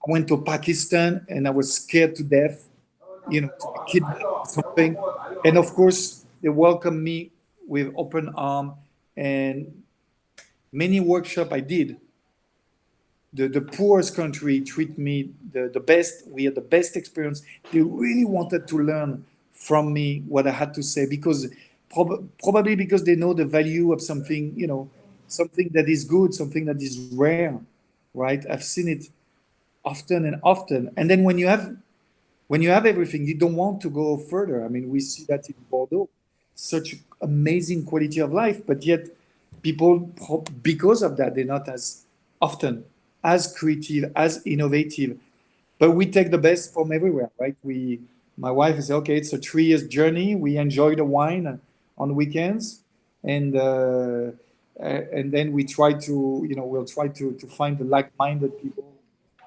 I went to Pakistan and I was scared to death, to be kidnapped or something. And of course, they welcomed me with open arm, and many workshop I did. The poorest country treat me the best. We had the best experience. They really wanted to learn from me what I had to say because probably because they know the value of something, something that is good, something that is rare, right? I've seen it often and often. And then when you have everything, you don't want to go further. I mean, we see that in Bordeaux, such amazing quality of life, but yet people, because of that, they're not as often as creative, as innovative. But we take the best from everywhere, right? My wife is okay. It's a 3 years journey. We enjoy the wine on weekends, and then we try to, we'll try to find the like-minded people.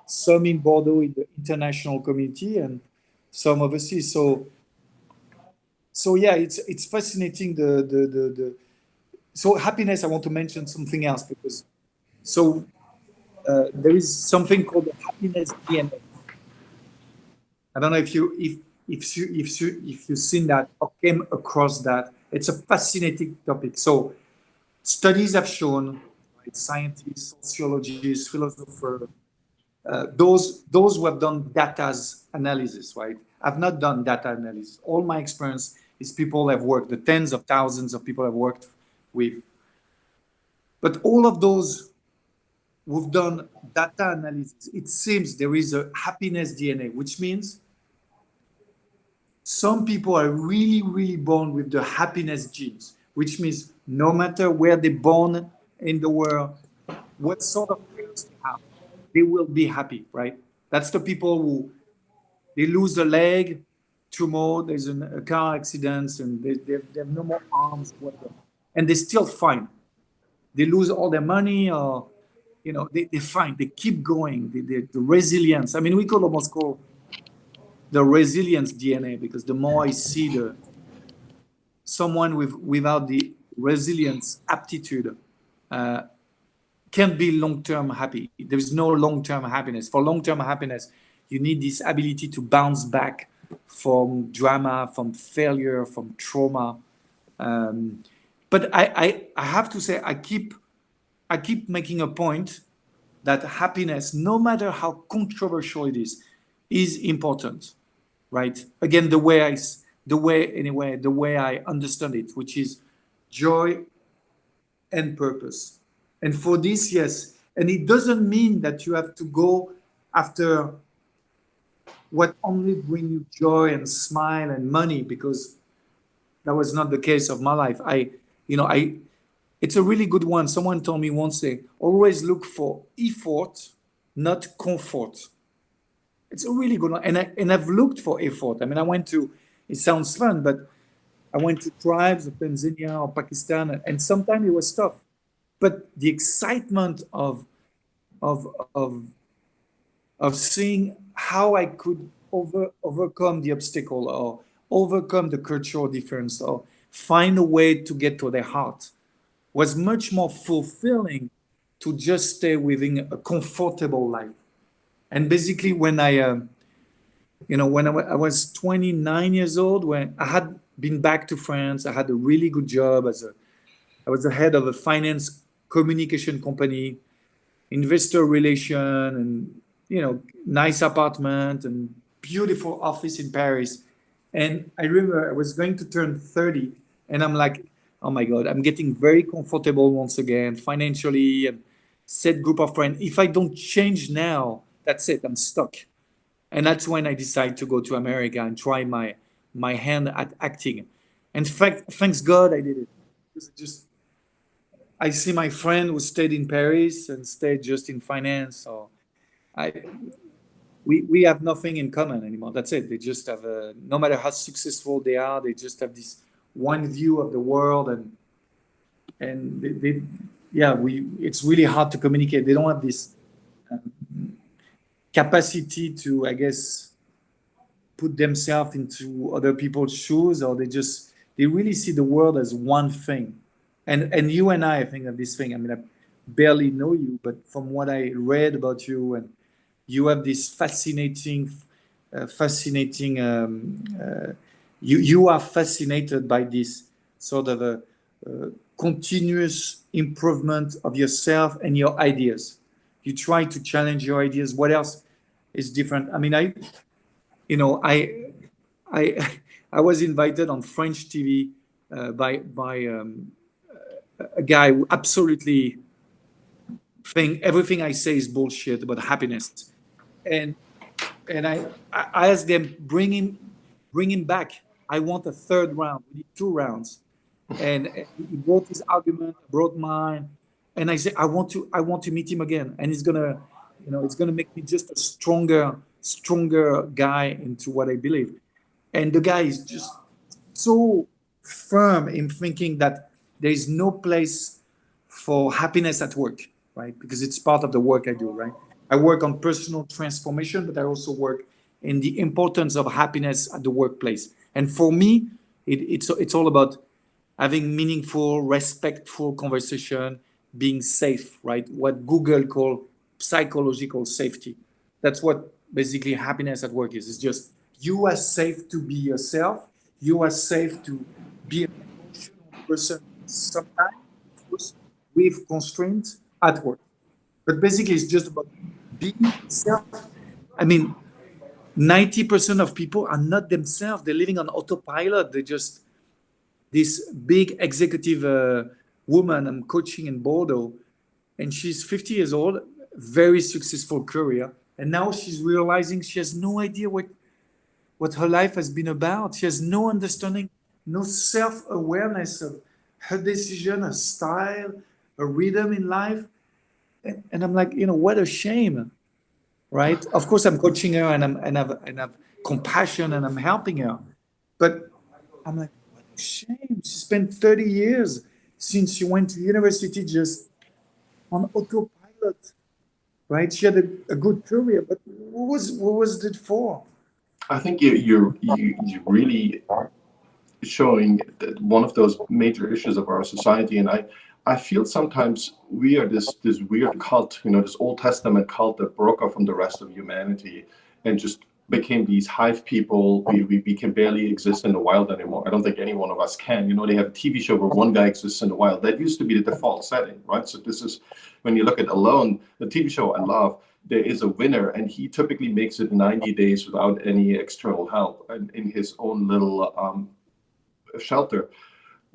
Some in Bordeaux in the international community, and some overseas. So yeah, it's fascinating. So happiness. I want to mention something else because there is something called the happiness DNA. I don't know if you've seen that or came across that. It's a fascinating topic. So studies have shown, right, scientists, sociologists, philosophers, those who have done data analysis, right? I've not done data analysis. All my experience is people have worked, the tens of thousands of people I've worked with. But all of those who've done data analysis, it seems there is a happiness DNA, which means some people are really, really born with the happiness genes, which means no matter where they're born in the world, what sort of parents they have, they will be happy, right? That's the people who they lose a leg, tomorrow there's a car accident and they have no more arms, whatever, and they're still fine. They lose all their money, or they're fine. They keep going. The resilience. I mean, we could almost call the resilience DNA because the more I see someone without the resilience aptitude can't be long-term happy. There is no long-term happiness. For long-term happiness, you need this ability to bounce back from drama, from failure, from trauma. But I have to say, I keep making a point that happiness, no matter how controversial it is important, right? Again, the way I understand it, which is joy and purpose. And for this, yes, and it doesn't mean that you have to go after what only bring you joy and smile and money, because that was not the case of my life. It's a really good one. Someone told me once, say, always look for effort, not comfort. It's a really good one. And I've looked for effort. I mean, it sounds fun, but I went to tribes of Tanzania or Pakistan, and sometimes it was tough. But the excitement of of of of seeing how I could overcome the obstacle or overcome the cultural difference or find a way to get to their heart was much more fulfilling to just stay within a comfortable life. And basically, when I was 29 years old, when I had been back to France, I had a really good job I was the head of a finance communication company, investor relation, and nice apartment and beautiful office in Paris. And I remember I was going to turn 30, and I'm like, oh my God, I'm getting very comfortable once again financially and set group of friends. If I don't change now, that's it, I'm stuck. And that's when I decided to go to America and try my hand at acting. And fact, thanks God I did it. Because it just I see my friend who stayed in Paris and stayed just in finance. So I we have nothing in common anymore. That's it. They just have no matter how successful they are, they just have this one view of the world, and they yeah, we it's really hard to communicate. They don't have this capacity to, I guess, put themselves into other people's shoes, or they really see the world as one thing. And you and I think of this thing. I mean, I barely know you, but from what I read about you, and you have this fascinating. You are fascinated by this sort of a continuous improvement of yourself and your ideas. You try to challenge your ideas. What else is different? I mean, you know, I, I was invited on French TV by a guy who absolutely think everything I say is bullshit about happiness, and I asked them bring him back. I want a third round. We need 2 rounds, and he brought his argument, I brought mine, and I said I want to meet him again, and it's gonna make me just a stronger guy into what I believe. And the guy is just so firm in thinking that there is no place for happiness at work, right? Because it's part of the work I do, right? I work on personal transformation, but I also work in the importance of happiness at the workplace. And for me, it's all about having meaningful, respectful conversation, being safe, right? What Google call psychological safety. That's what basically happiness at work is. It's just you are safe to be yourself. You are safe to be an emotional person sometimes, of course, with constraints at work. But basically, it's just about being yourself. I mean, 90% of people are not themselves. They're living on autopilot. They just this big executive woman I'm coaching in Bordeaux, and she's 50 years old, very successful career, and now she's realizing she has no idea what her life has been about. She has no understanding, no self-awareness of her decision, her style, her rhythm in life. And I'm like, what a shame, right? Of course, I'm coaching her and I've compassion and I'm helping her, but I'm like, what a shame. She spent 30 years since she went to university just on autopilot, right? She had a good career, but what was it for? I think you really showing that one of those major issues of our society, and I feel sometimes we are this weird cult, this Old Testament cult that broke off from the rest of humanity and just became these hive people. We can barely exist in the wild anymore. I don't think any one of us can. They have a TV show where one guy exists in the wild. That used to be the default setting, right? So this is when you look at Alone, the TV show I love. There is a winner, and he typically makes it 90 days without any external help, and in his own little shelter.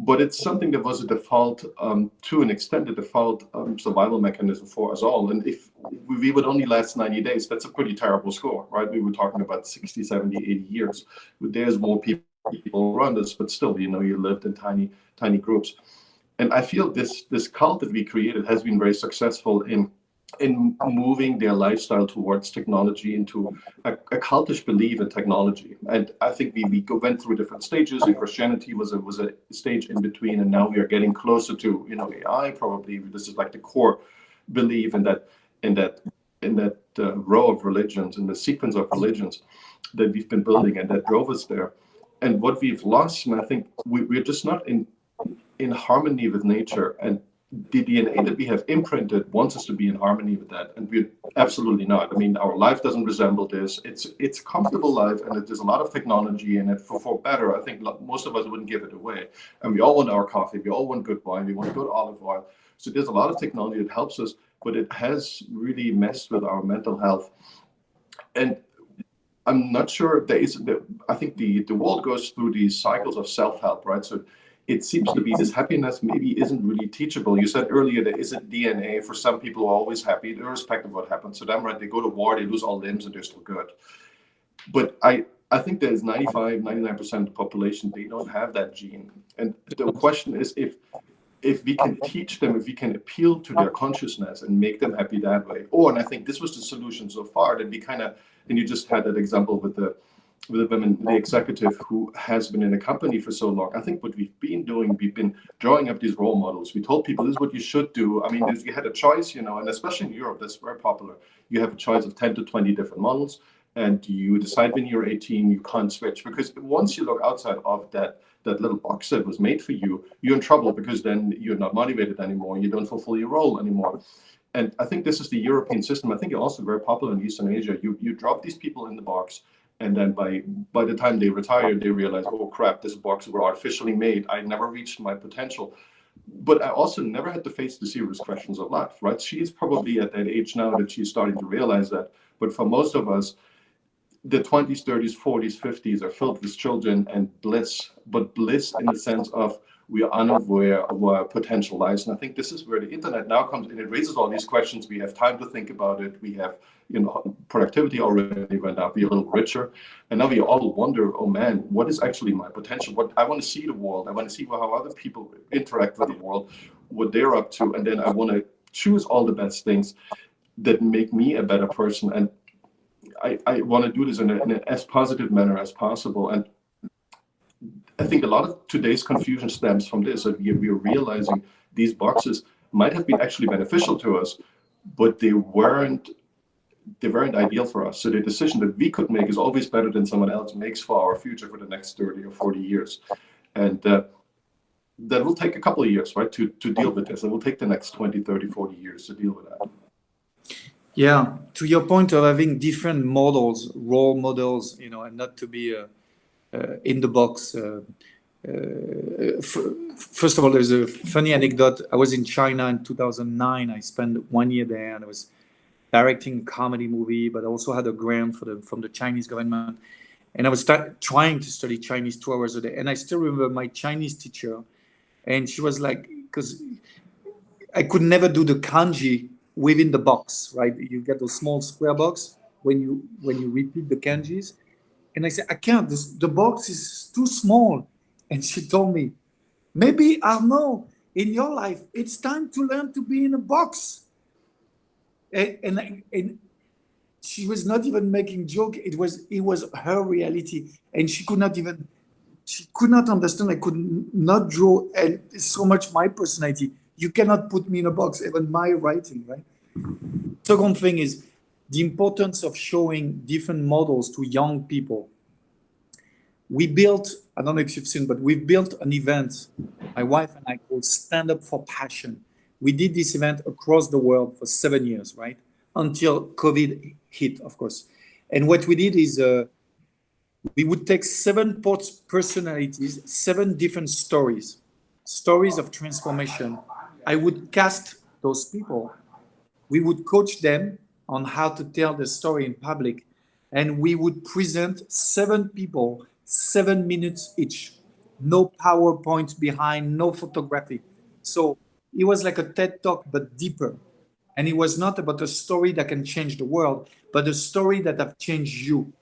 But it's something that was a default, to an extent, a default survival mechanism for us all. And if we would only last 90 days, that's a pretty terrible score, right? We were talking about 60, 70, 80 years. There's more people around us, but still, you lived in tiny groups. And I feel this cult that we created has been very successful in moving their lifestyle towards technology into a cultish belief in technology. And I think we went through different stages, and Christianity was a stage in between, and now we are getting closer to AI. Probably this is like the core belief in that row of religions, in the sequence of religions that we've been building, and that drove us there. And what we've lost, and I think we're just not in harmony with nature, and the DNA that we have imprinted wants us to be in harmony with that, and we're absolutely not. I mean, our life doesn't resemble this. It's a comfortable life, and there's a lot of technology in it for better. I think most of us wouldn't give it away, and we all want our coffee. We all want good wine. We want good olive oil. So there's a lot of technology that helps us, but it has really messed with our mental health. And I'm not sure I think the world goes through these cycles of self-help, right? So it seems to be this happiness maybe isn't really teachable. You said earlier there is a DNA for some people who are always happy, irrespective of what happens to them, right? They go to war, they lose all limbs, and they're still good. But I think there's 95, 99% of the population, they don't have that gene. And the question is if we can teach them, if we can appeal to their consciousness and make them happy that way. And I think this was the solution so far, that we kind of, and you just had that example with the women, the executive who has been in a company for so long. I think what we've been doing, we've been drawing up these role models. We told people this is what you should do. I mean, you had a choice, and especially in Europe, that's very popular. You have a choice of 10 to 20 different models, and you decide when you're 18, you can't switch, because once you look outside of that little box that was made for you, you're in trouble, because then you're not motivated anymore. You don't fulfill your role anymore. And I think this is the European system. I think it's also very popular in Eastern Asia. You drop these people in the box, and then by the time they retire, they realize, oh crap, this box was artificially made. I never reached my potential. But I also never had to face the serious questions of life, right? She's probably at that age now that she's starting to realize that. But for most of us, the 20s, 30s, 40s, 50s are filled with children and bliss, but bliss in the sense of we are unaware of where potential lies. And I think this is where the internet now comes in. It raises all these questions. We have time to think about it. We have, productivity already went up. We're a little richer. And now we all wonder, oh man, what is actually my potential? What I want to see the world. I want to see how other people interact with the world, what they're up to. And then I want to choose all the best things that make me a better person. And I want to do this in an as positive manner as possible. And I think a lot of today's confusion stems from this, that we are realizing these boxes might have been actually beneficial to us, but they weren't ideal for us. So the decision that we could make is always better than someone else makes for our future for the next 30 or 40 years. And that will take a couple of years, right, to deal with this. It will take the next 20, 30, 40 years to deal with that. Yeah, to your point of having different models, role models, and not to be in the box. First of all, there's a funny anecdote. I was in China in 2009. I spent 1 year there, and I was directing a comedy movie, but I also had a grant from the Chinese government. And I was trying to study Chinese 2 hours a day. And I still remember my Chinese teacher, and she was like, because I could never do the kanji within the box, right? You get those small square box when you repeat the kanjis. And I said, I can't, the box is too small. And she told me, maybe Arnaud, in your life, it's time to learn to be in a box. And she was not even making joke. It was her reality. And she could not understand. I could not draw, and so much my personality. You cannot put me in a box, even my writing, right? Second thing is the importance of showing different models to young people. We built, I don't know if you've seen, but we've built an event, my wife and I, called Stand Up for Passion. We did this event across the world for 7 years, right? Until COVID hit, of course. And what we did is we would take 7 personalities, 7 different stories of transformation. I would cast those people. We would coach them on how to tell the story in public. And we would present 7 people, 7 minutes each. No PowerPoint behind, no photography. So it was like a TED Talk, but deeper. And it was not about a story that can change the world, but a story that have changed you.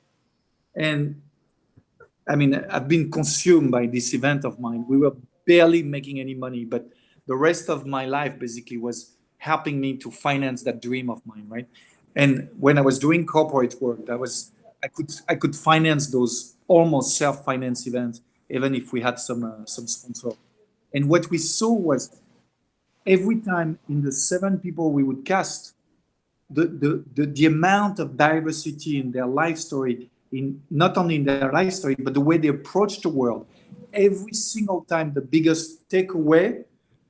And I mean, I've been consumed by this event of mine. We were barely making any money, but the rest of my life basically was helping me to finance that dream of mine, right? And when I was doing corporate work, I could finance those almost self-finance events, even if we had some sponsor. And what we saw was every time in the 7 people we would cast, the amount of diversity in their life story, in not only in their life story, but the way they approach the world. Every single time, the biggest takeaway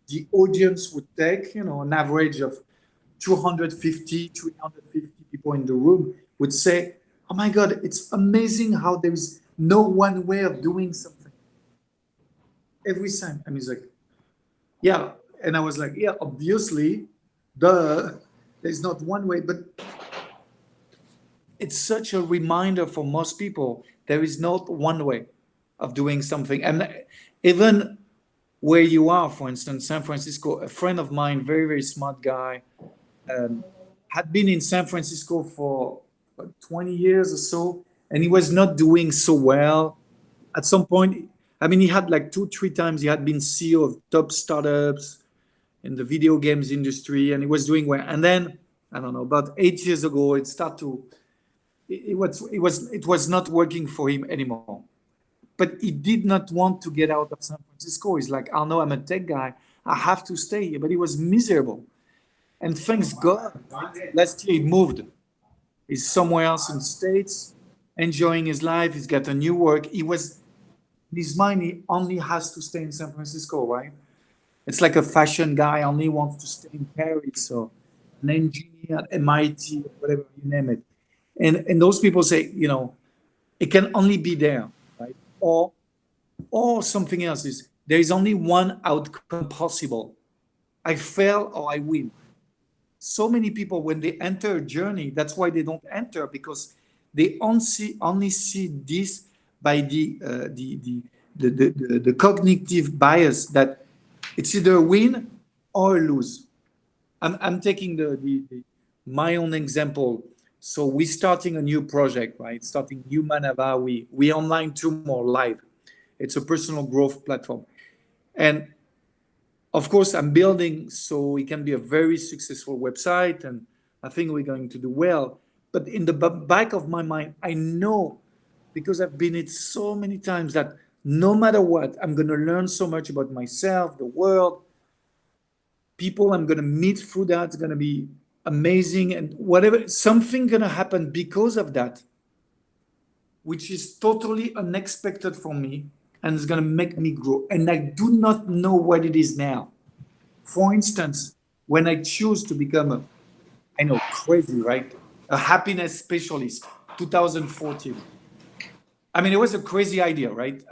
the audience would take, an average of 250, 350 people in the room would say, oh my God, it's amazing how there is no one way of doing something. Every time. I mean, it's like, yeah. And I was like, yeah, obviously, there's not one way, but it's such a reminder for most people. There is not one way of doing something. And even where you are. For instance, San Francisco, a friend of mine, very, very smart guy, had been in San Francisco for 20 years or so, and he was not doing so well. At some point, I mean, he had like 2, 3 times, he had been CEO of top startups in the video games industry, and he was doing well. And then, I don't know, about 8 years ago, it started to, it was not working for him anymore. But he did not want to get out of San Francisco. He's like, Arnaud, I'm a tech guy. I have to stay here. But he was miserable. And thanks God, last year he moved. He's somewhere else in the States, enjoying his life. He's got a new work. He was, in his mind, he only has to stay in San Francisco, right? It's like a fashion guy only wants to stay in Paris, or an engineer at MIT, or whatever, you name it. And those people say, you know, it can only be there, right? Or something else is, there is only one outcome possible. I fail or I win. So many people, when they enter a journey, that's why they don't enter, because they only see this by the cognitive bias that it's either a win or a lose. I'm taking my own example. So we're starting a new project, right? Starting Humanava. We online 2 more live. It's a personal growth platform. And of course, I'm building so it can be a very successful website, and I think we're going to do well. But in the back of my mind, I know, because I've been it so many times, that no matter what, I'm going to learn so much about myself, the world, people I'm going to meet through that. It's going to be amazing, and whatever, something going to happen because of that, which is totally unexpected for me, and it's going to make me grow. And I do not know what it is now. For instance, when I choose to become I know, crazy, right? A happiness specialist, 2014. I mean, it was a crazy idea, right?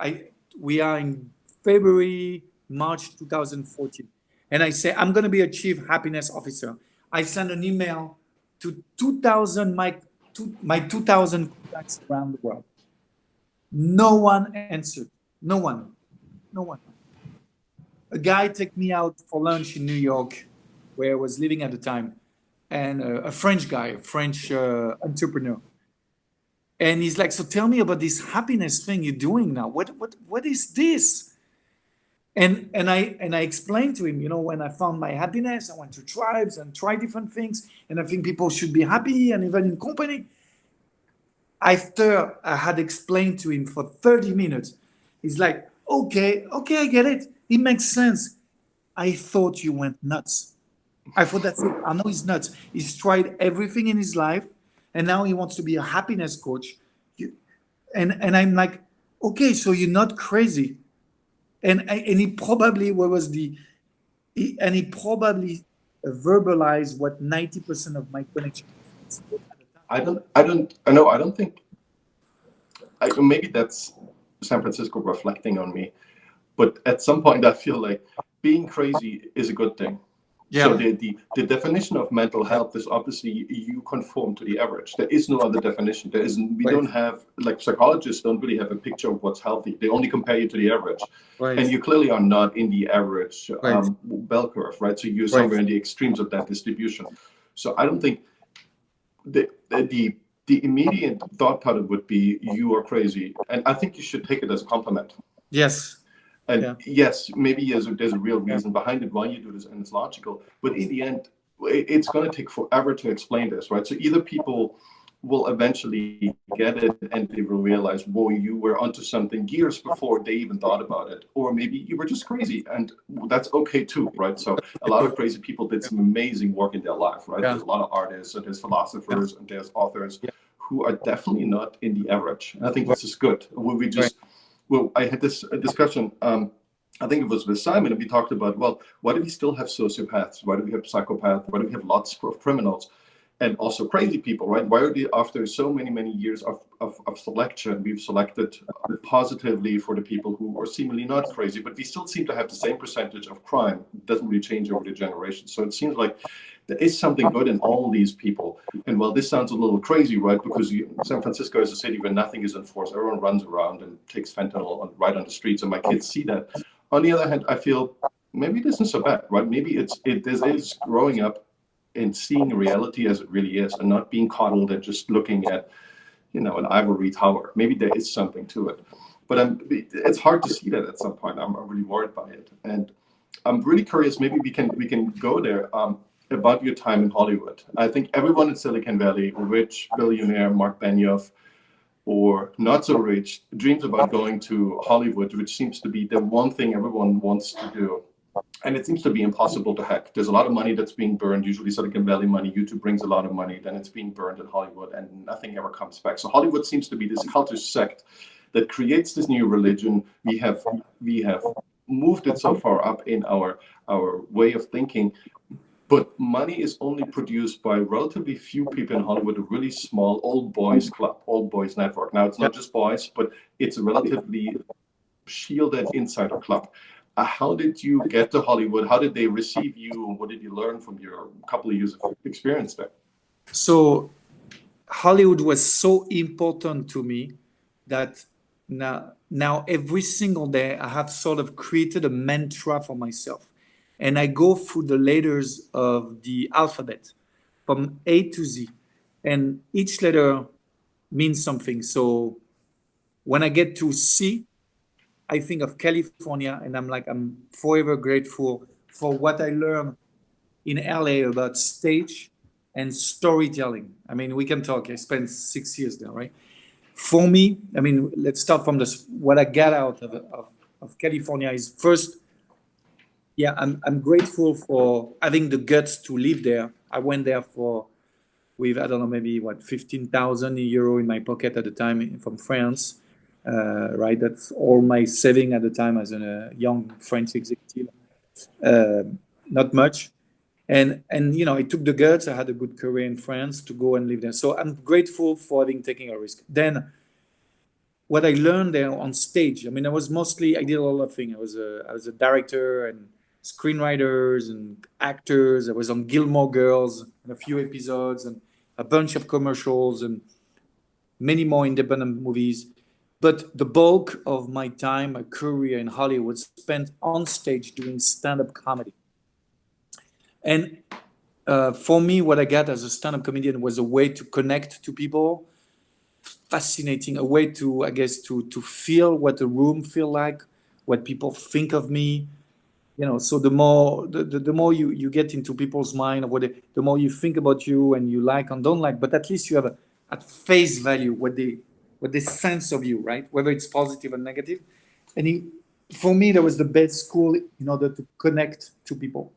We are in February, March 2014. And I say, I'm going to be a chief happiness officer. I send an email to 2,000, my 2,000 contacts around the world. No one answered. No one. No one. A guy took me out for lunch in New York, where I was living at the time, and a French guy, a French entrepreneur. And he's like, so tell me about this happiness thing you're doing now. What is this? And I explained to him, you know, when I found my happiness, I went to tribes and tried different things, and I think people should be happy, and even in company. After I had explained to him for 30 minutes, he's like, okay, I get it. It makes sense. I thought you went nuts. I thought that's it. I know he's nuts. He's tried everything in his life, and now he wants to be a happiness coach. And I'm like, okay, so you're not crazy. And he probably he probably verbalized what 90% of my connection was. I don't think, maybe that's San Francisco reflecting on me, but at some point I feel like being crazy is a good thing. Yeah. So the definition of mental health is obviously you conform to the average. There is no other definition. We don't have, like, psychologists don't really have a picture of what's healthy. They only compare you to the average. Right. And you clearly are not in the average Right. bell curve, right? So you're somewhere in the extremes of that distribution. So I don't think the immediate thought pattern would be you are crazy. And I think you should take it as a compliment. Yes. And yes, maybe there's a real reason behind it why you do this, and it's logical. But in the end, it's going to take forever to explain this, right? So either people will eventually get it and they will realize, whoa, you were onto something years before they even thought about it. Or maybe you were just crazy, and that's okay too, right? So a lot of crazy people did some amazing work in their life, right? Yeah. There's a lot of artists, and there's philosophers, and there's authors who are definitely not in the average. And I think this is good. Well, I had this discussion, I think it was with Simon, and we talked about, well, why do we still have sociopaths? Why do we have psychopaths? Why do we have lots of criminals? And also crazy people, right? Why are they, after so many years of selection, we've selected positively for the people who are seemingly not crazy, but we still seem to have the same percentage of crime. It doesn't really change over the generations. So it seems like there is something good in all these people. And while this sounds a little crazy, right? Because San Francisco is a city where nothing is enforced. Everyone runs around and takes fentanyl right on the streets, and my kids see that. On the other hand, I feel maybe this isn't so bad, right? Maybe this is growing up and seeing reality as it really is, and not being coddled and just looking at, an ivory tower. Maybe there is something to it, but it's hard to see that at some point. I'm really worried by it, and I'm really curious. Maybe we can go there, about your time in Hollywood. I think everyone in Silicon Valley, rich billionaire Mark Benioff, or not so rich, dreams about going to Hollywood, which seems to be the one thing everyone wants to do. And it seems to be impossible to hack. There's a lot of money that's being burned, usually Silicon Valley money. YouTube brings a lot of money, then it's being burned in Hollywood, and nothing ever comes back. So Hollywood seems to be this cultish sect that creates this new religion. We have moved it so far up in our way of thinking, but money is only produced by relatively few people in Hollywood, a really small old boys club, old boys network. Now, it's not just boys, but it's a relatively shielded insider club. How did you get to Hollywood? How did they receive you? And what did you learn from your couple of years of experience there? So Hollywood was so important to me that now every single day I have sort of created a mantra for myself. And I go through the letters of the alphabet from A to Z. And each letter means something. So when I get to C, I think of California, and I'm forever grateful for what I learned in LA about stage and storytelling. I mean, we can talk. I spent 6 years there, right? For me, I mean, let's start from this. What I got out of California is first, yeah, I'm grateful for having the guts to live there. I went there with, I don't know, maybe what, 15,000 euro in my pocket at the time from France. Right, that's all my saving at the time as a young French executive. Not much, and it took the guts. I had a good career in France to go and live there. So I'm grateful for having taken a risk. Then, what I learned there on stage. I mean, I did a lot of things. I was a director and screenwriters and actors. I was on Gilmore Girls and a few episodes and a bunch of commercials and many more independent movies. But the bulk of my time, my career in Hollywood, spent on stage doing stand-up comedy. And for me, what I got as a stand-up comedian was a way to connect to people, fascinating, a way to, I guess, to feel what the room feel like, what people think of me. So the more you get into people's mind, the more you think about you and you like and don't like, but at least you have at face value what they sense of you, right? Whether it's positive or negative. And for me, that was the best school in order to connect to people.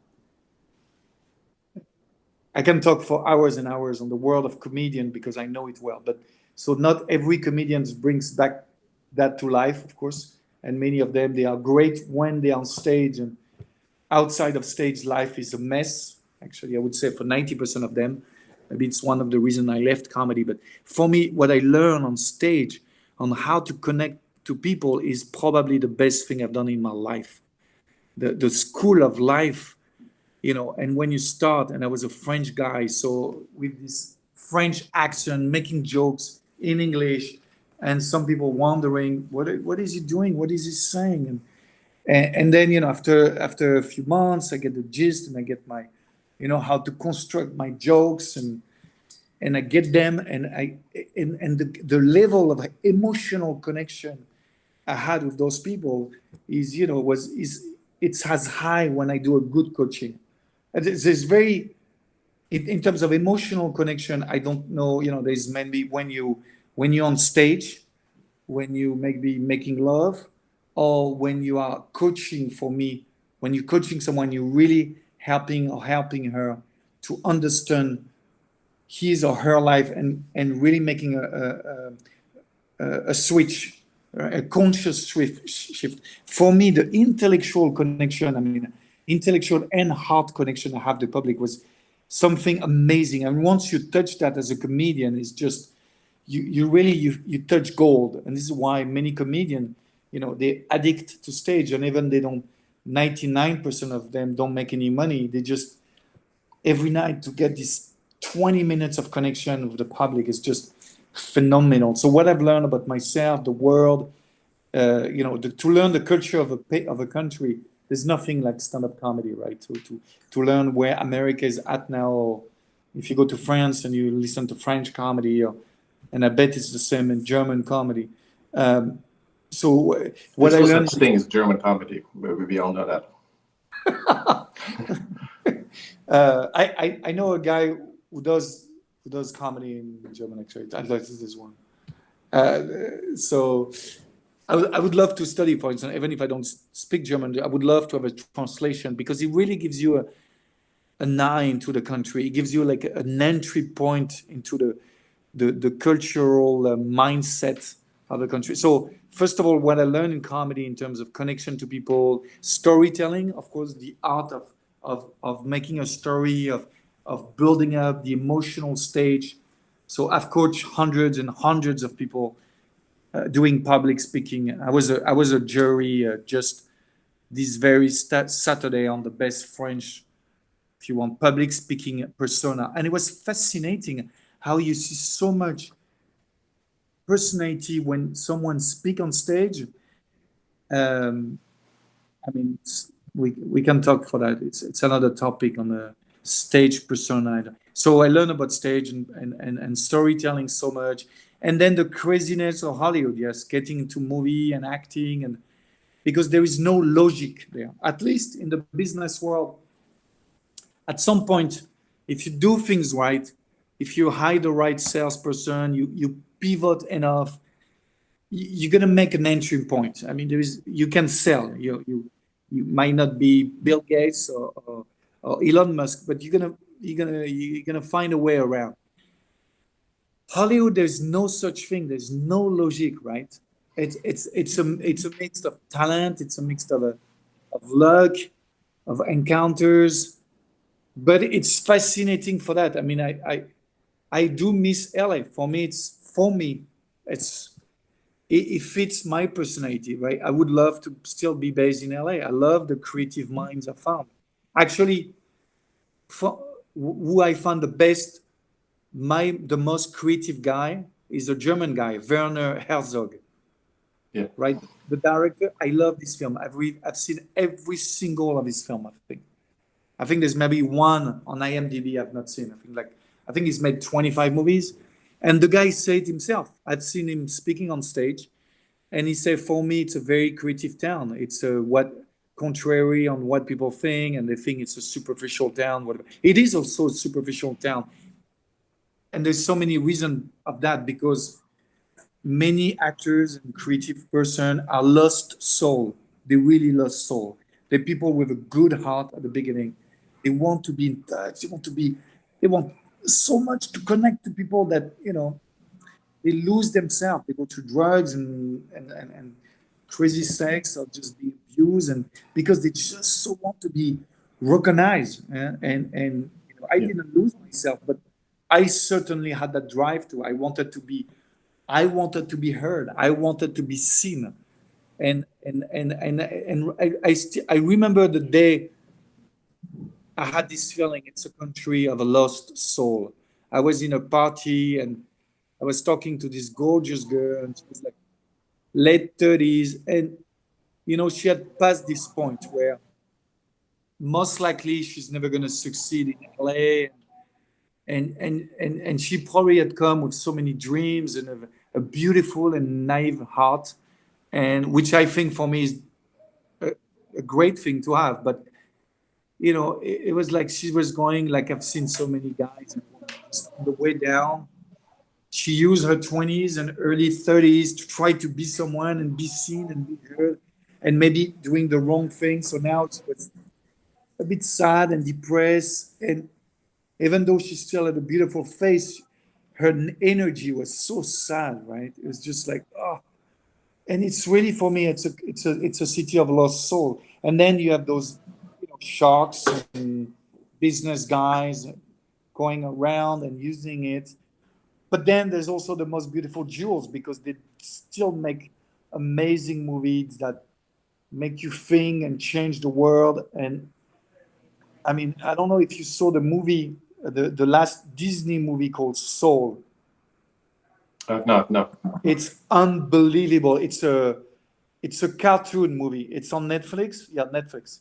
I can talk for hours and hours on the world of comedian because I know it well. But so not every comedian brings back that to life, of course. And many of them, they are great when they're on stage, and outside of stage, life is a mess. Actually, I would say for 90% of them. Maybe it's one of the reasons I left comedy. But for me, what I learned on stage on how to connect to people is probably the best thing I've done in my life. The school of life, and when you start, and I was a French guy, so with this French accent, making jokes in English, and some people wondering, what is he doing? What is he saying? And then, after a few months, I get the gist and I get my, how to construct my jokes and I get them, and the level of emotional connection I had with those people it's as high when I do a good coaching. There's very in terms of emotional connection. I don't know, there's maybe when you're on stage, when you maybe making love, or when you are coaching. For me, when you're coaching someone, you're really helping her to understand his or her life and really making a switch, a conscious shift. For me, the intellectual connection, I mean, intellectual and heart connection I have the public was something amazing. And once you touch that as a comedian, it's just, you really touch gold. And this is why many comedians, they addict to stage, and even they don't, 99% of them don't make any money. They just, every night to get this 20 minutes of connection with the public is just phenomenal. So what I've learned about myself, the world, to learn the culture of a country. There's nothing like stand-up comedy, right? To learn where America is at now, or if you go to France and you listen to French comedy, and I bet it's the same in German comedy. So what There's I no learned, such thing as German comedy. We all know that. I know a guy who does comedy in German. Actually, I like this one. So I would love to study, for instance, even if I don't speak German. I would love to have a translation, because it really gives you an eye into the country. It gives you like an entry point into the cultural mindset of the country. So first of all, what I learned in comedy in terms of connection to people, storytelling, of course, the art of making a story, of building up the emotional stage. So I've coached hundreds and hundreds of people doing public speaking. I was a jury just this very Saturday on the best French, if you want, public speaking persona, and it was fascinating how you see so much personality when someone speak on stage. Um, I mean, we can talk for that. It's another topic on the stage persona. So I learned about stage and storytelling so much, and then the craziness of Hollywood. Yes, getting into movie and acting, and because there is no logic there. At least in the business world, at some point, if you do things right, if you hire the right salesperson, you pivot enough, you're gonna make an entry point. I mean, you can sell. You might not be Bill Gates or Elon Musk, but you're gonna find a way around. Hollywood, there's no such thing. There's no logic, right? It's a mix of talent. It's a mix of luck, of encounters, but it's fascinating for that. I mean, I do miss LA. It's it fits my personality, right? I would love to still be based in LA. I love the creative minds I found. Actually, who I found the best, the most creative guy is a German guy, Werner Herzog. Yeah. Right, the director. I love this film. I've seen every single of his film. I think there's maybe one on IMDb I've not seen. I think he's made 25 movies, and the guy said himself. I've seen him speaking on stage, and he said, "For me, it's a very creative town. It's what contrary on what people think, and they think it's a superficial town. Whatever. It is also a superficial town, and there's so many reasons of that, because many actors and creative person are lost soul. They really lost soul. They're people with a good heart at the beginning. They want to be in touch. They want so much to connect to people that they lose themselves. They go to drugs and crazy sex, or just be abused, and because they just so want to be recognized. And I didn't lose myself, but I certainly had that drive to. I wanted to be heard. I wanted to be seen. And I remember the day I had this feeling. It's a country of a lost soul. I was in a party and I was talking to this gorgeous girl, and she was like late 30s, and she had passed this point where most likely she's never going to succeed in LA, and she probably had come with so many dreams and a beautiful and naive heart, and which I think for me is a great thing to have. But it was like she was going, like I've seen so many guys, just on the way down. She used her 20s and early 30s to try to be someone and be seen and be heard, and maybe doing the wrong thing. So now she was a bit sad and depressed, and even though she still had a beautiful face, her energy was so sad, right? It was just like, oh. And it's really, for me, it's a city of lost soul. And then you have those sharks and business guys going around and using it. But then there's also the most beautiful jewels, because they still make amazing movies that make you think and change the world. And I mean, I don't know if you saw the movie, the last Disney movie called Soul. I've not, no. It's unbelievable. It's It's a cartoon movie. It's on Netflix. Yeah, Netflix.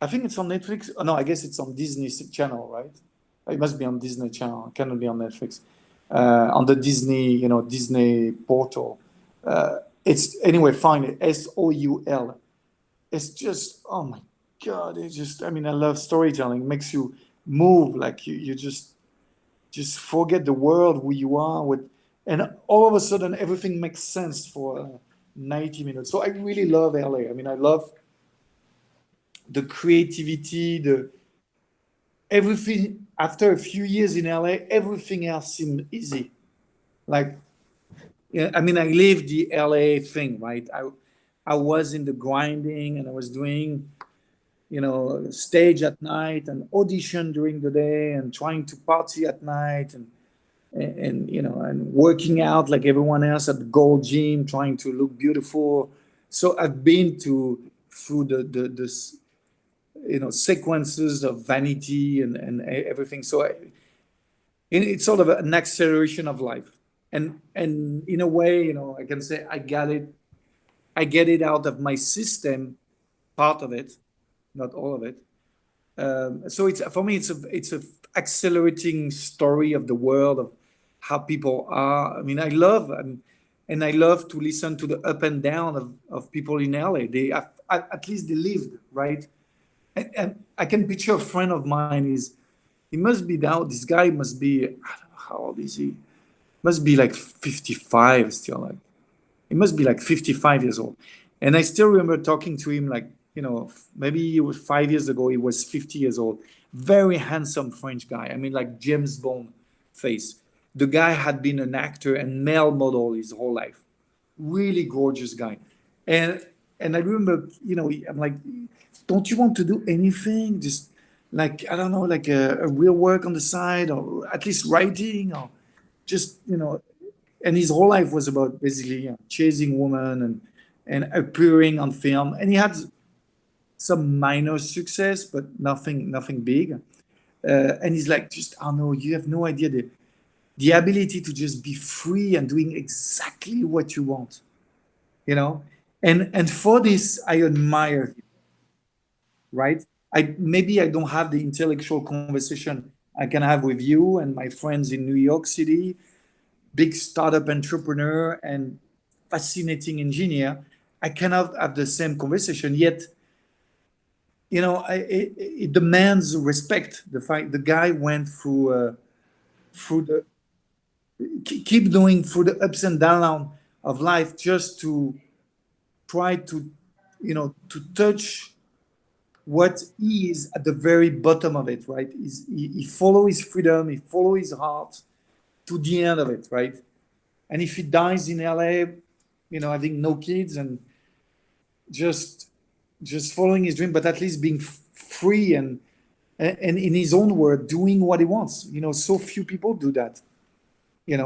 I think it's on Netflix. Oh, no, I guess it's on Disney Channel, right? It must be on Disney Channel. It cannot be on Netflix. On the Disney, Disney portal. It's anyway. Find it. Soul. It's just, oh my God! It just, I mean, I love storytelling. It makes you move, like you just forget the world, who you are, and all of a sudden everything makes sense for 90 minutes. So I really love LA. I mean, I love the creativity, the everything. After a few years in LA, everything else seemed easy. Like, yeah, I mean, I lived the LA thing, right? I was in the grinding, and I was doing, stage at night and audition during the day and trying to party at night, and working out like everyone else at the gold gym, trying to look beautiful. So I've been through the sequences of vanity and everything. So it's sort of an acceleration of life, and in a way, I can say I get it out of my system, part of it, not all of it. So it's, for me, it's a accelerating story of the world, of how people are. I mean, and I love to listen to the up and down of people in LA. At least they lived, right? And I can picture a friend of mine he must be now, this guy must be, I don't know, how old is he? Must be like 55 still, like he must be like 55 years old. And I still remember talking to him, like, maybe it was 5 years ago. He was 50 years old. Very handsome French guy. I mean, like James Bond face. The guy had been an actor and male model his whole life. Really gorgeous guy. And I remember, I'm like, don't you want to do anything? Just like, I don't know, like a real work on the side, or at least writing, or just, and his whole life was about basically, chasing women and appearing on film. And he had some minor success, but nothing big. And he's like, just Arnaud, you have no idea the ability to just be free and doing exactly what you want, you know. And for this, I admire him, right? I don't have the intellectual conversation I can have with you and my friends in New York City, big startup entrepreneur and fascinating engineer. I cannot have the same conversation yet. It demands respect. The fact the guy went through the keep doing through the ups and downs of life, just to try to, to touch what he is at the very bottom of it, right? He follow his freedom, he follow his heart to the end of it, right? And if he dies in LA, having no kids and just following his dream, but at least being free and in his own word, doing what he wants. So few people do that.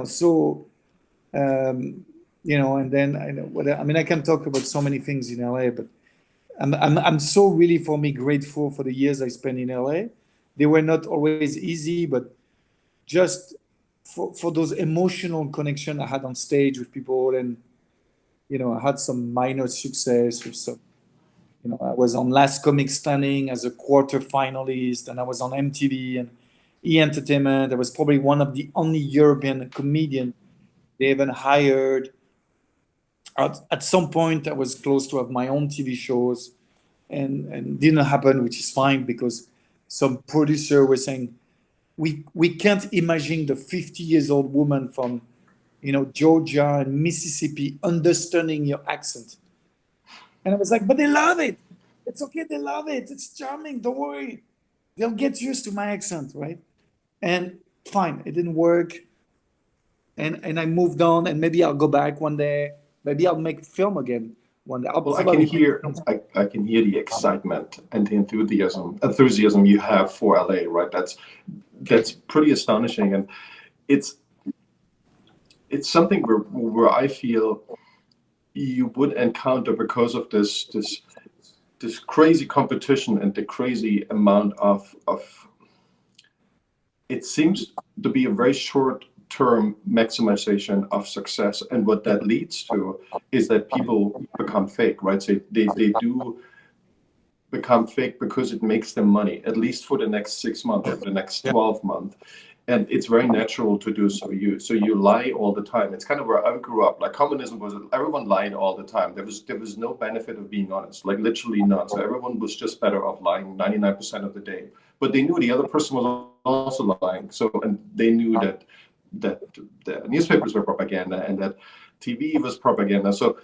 So and then I mean, I can talk about so many things in LA, but I'm so really, for me, grateful for the years I spent in LA. They were not always easy, but just for those emotional connection I had on stage with people, and I had some minor success with some. I was on Last Comic Standing as a quarter finalist, and I was on MTV and E Entertainment. I was probably one of the only European comedian they even hired. At some point, I was close to have my own TV shows, and didn't happen, which is fine, because some producer was saying, we can't imagine the 50 years old woman from Georgia and Mississippi understanding your accent. And I was like, but they love it. It's okay, they love it. It's charming. Don't worry. They'll get used to my accent, right? And fine, it didn't work. And I moved on, and maybe I'll go back one day. Maybe I'll make film again one day. I'll Well, probably make film. I can hear the excitement and the enthusiasm you have for LA, right? That's pretty astonishing, and it's something where I feel you would encounter, because of this crazy competition and the crazy amount of it seems to be a very short term maximization of success. And what that leads to is that people become fake, right? So they do become fake because it makes them money, at least for the next 6 months, for the next 12 months. And it's very natural to do so. You lie all the time. It's kind of where I grew up. Like communism was, everyone lied all the time. There was no benefit of being honest, like literally none. So everyone was just better off lying 99% of the day. But they knew the other person was also lying. So, and they knew that the newspapers were propaganda and that TV was propaganda. So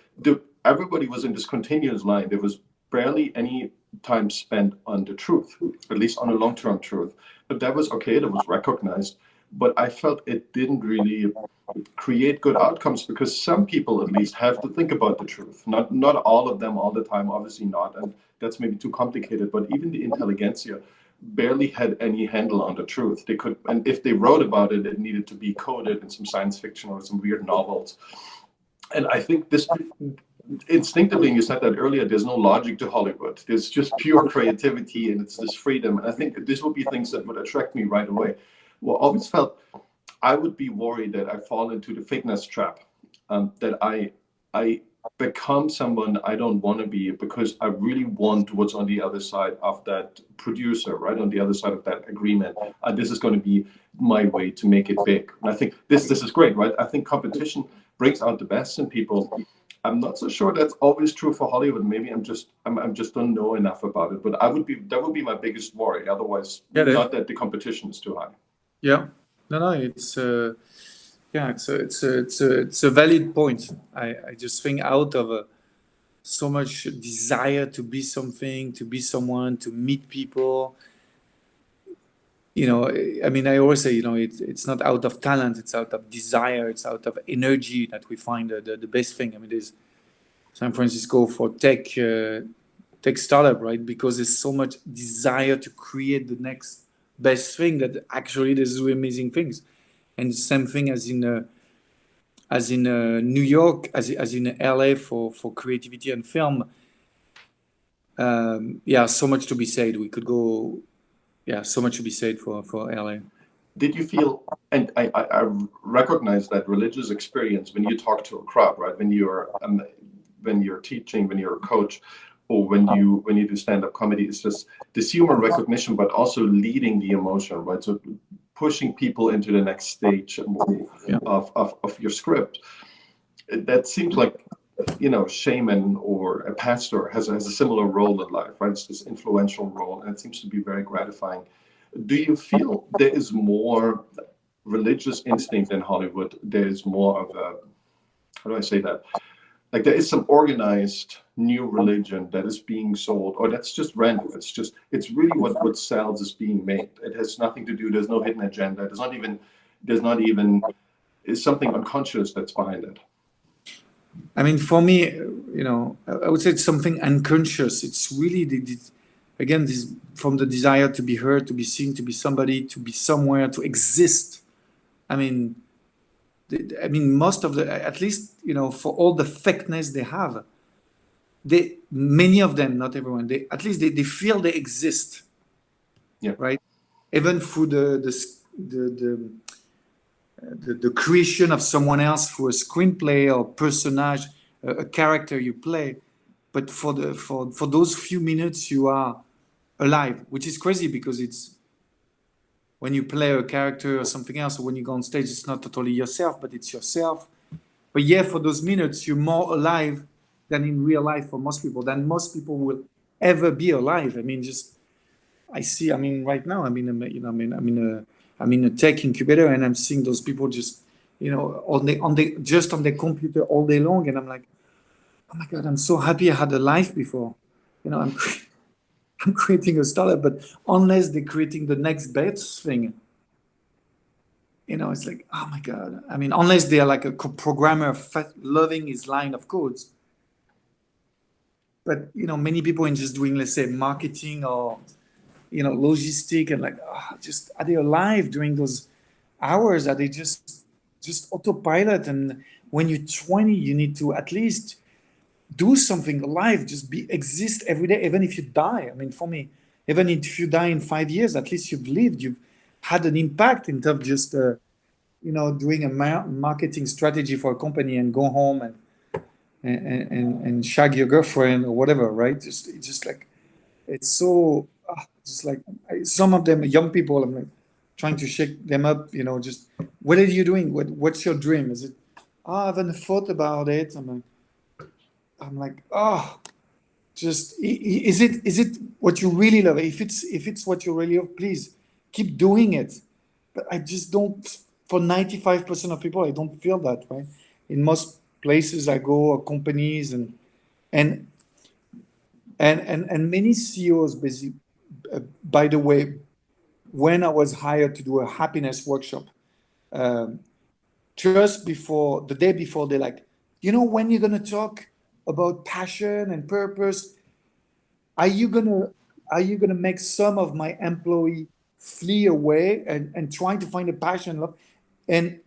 everybody was in this continuous line. There was barely any time spent on the truth, at least on a long-term truth. But that was okay, that was recognized. But I felt it didn't really create good outcomes because some people at least have to think about the truth. Not all of them all the time, obviously not. And that's maybe too complicated. But even the intelligentsia barely had any handle on the truth. They could, and if they wrote about it, it needed to be coded in some science fiction or some weird novels. And I think this instinctively, and you said that earlier, there's no logic to Hollywood. There's just pure creativity and it's this freedom. And I think this would be things that would attract me right away. Well, I always felt I would be worried that I fall into the fakeness trap, that I become someone I don't want to be because I really want what's on the other side of that producer, right? On the other side of that agreement. This is going to be my way to make it big. And I think this is great, right? I think competition brings out the best in people. I'm not so sure that's always true for Hollywood. Maybe I'm just don't know enough about it. But that would be my biggest worry. Otherwise, not that the competition is too high. Yeah, no, it's it's a valid point. I just think out of so much desire to be something, to be someone, to meet people. I mean, I always say, it's not out of talent, it's out of desire, it's out of energy that we find the best thing. I mean, there's San Francisco for tech startup, right? Because there's so much desire to create the next best thing that actually there's amazing things. And the same thing as in New York, as in LA for creativity and film. So much to be said. We could go. Yeah, so much to be said for LA. Did you feel, and I recognize that religious experience when you talk to a crowd, right? When you're teaching, when you're a coach, or when you do stand-up comedy, it's just this human recognition, but also leading the emotion, right? So pushing people into the next stage of your script. That seems like, shaman or a pastor has a similar role in life, right? It's this influential role, and it seems to be very gratifying. Do you feel there is more religious instinct in Hollywood? There is more of a, how do I say that? Like there is some organized new religion that is being sold, or that's just random. It's really what sells is being made. It has nothing to do. There's no hidden agenda. There's not even. It's something unconscious that's behind it. I mean, for me, I would say it's something unconscious. It's really again, this from the desire to be heard, to be seen, to be somebody, to be somewhere, to exist. I mean, most of at least, for all the fakeness they have, many of them, not everyone, at least they feel they exist. Yeah. Right. Even through the creation of someone else through a screenplay or personage, a character you play, but for those few minutes you are alive, which is crazy because it's when you play a character or something else, or when you go on stage, it's not totally yourself, but it's yourself. But yeah, for those minutes, you're more alive than in real life for most people, than most people will ever be alive. I mean, right now, I'm in a tech incubator, and I'm seeing those people just, on their computer all day long, and I'm like, oh my God, I'm so happy I had a life before. I'm creating a startup, but unless they're creating the next best thing, it's like, oh my God. I mean, unless they're like a programmer loving his line of codes. But, many people in just doing, let's say, marketing or, logistic, and like, just are they alive during those hours? Are they just autopilot? And when you're 20, you need to at least do something alive, just exist every day, even if you die. I mean, for me, even if you die in 5 years, at least you've lived, you've had an impact in terms of just doing a marketing strategy for a company and go home and shag your girlfriend or whatever, right? It's just like it's so just like some of them young people. I'm like trying to shake them up. Just what are you doing? What's your dream? Is it? I haven't thought about it. I'm like, just is it what you really love? If it's what you really love, please keep doing it. But I just don't. For 95% of people, I don't feel that, right? In most places I go, or companies, and and many CEOs, basically, by the way, when I was hired to do a happiness workshop, um, just before the day before, they're like, when you're gonna talk about passion and purpose, are you gonna make some of my employee flee away and trying to find a passion, love? And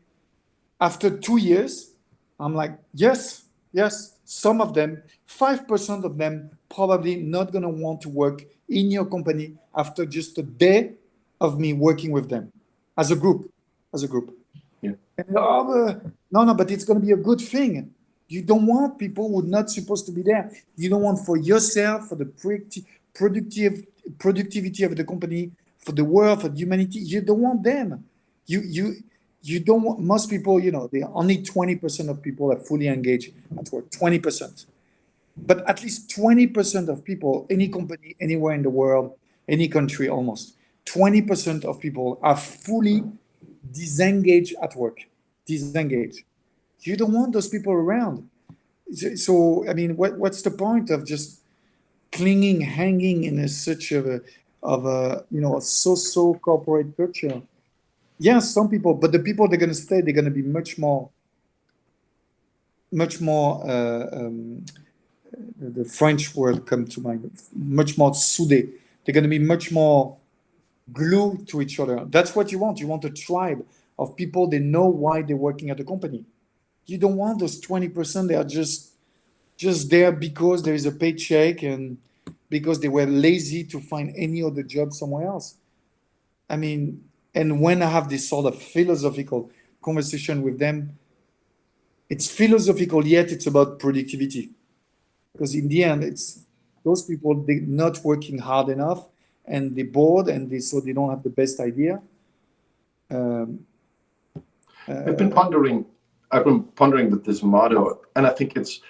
after 2 years, I'm like, yes, yes. Some of them, 5% of them, probably not gonna want to work in your company after just a day of me working with them as a group, as a group. Yeah. And, no, but it's gonna be a good thing. You don't want people who are not supposed to be there. You don't want for yourself, for the productive productivity of the company, for the world, for humanity. You don't want them. You don't want most people. They only 20% of people are fully engaged at work. 20%, but at least 20% of people, any company, anywhere in the world, any country, almost 20% of people are fully disengaged at work. Disengaged. You don't want those people around. So I mean, what's the point of just clinging, hanging in such of a so corporate culture? Yes, some people, but the people they're going to stay, they're going to be much more. The French word come to mind. Much more soudé. They're going to be much more glued to each other. That's what you want. You want a tribe of people. They know why they're working at the company. You don't want those 20%. They are just there because there is a paycheck and because they were lazy to find any other job somewhere else. I mean, and when I have this sort of philosophical conversation with them, it's philosophical, yet it's about productivity. Because in the end, it's those people, they're not working hard enough and they're bored and so they don't have the best idea. Um, I've been pondering. I've been pondering with this motto, and I think this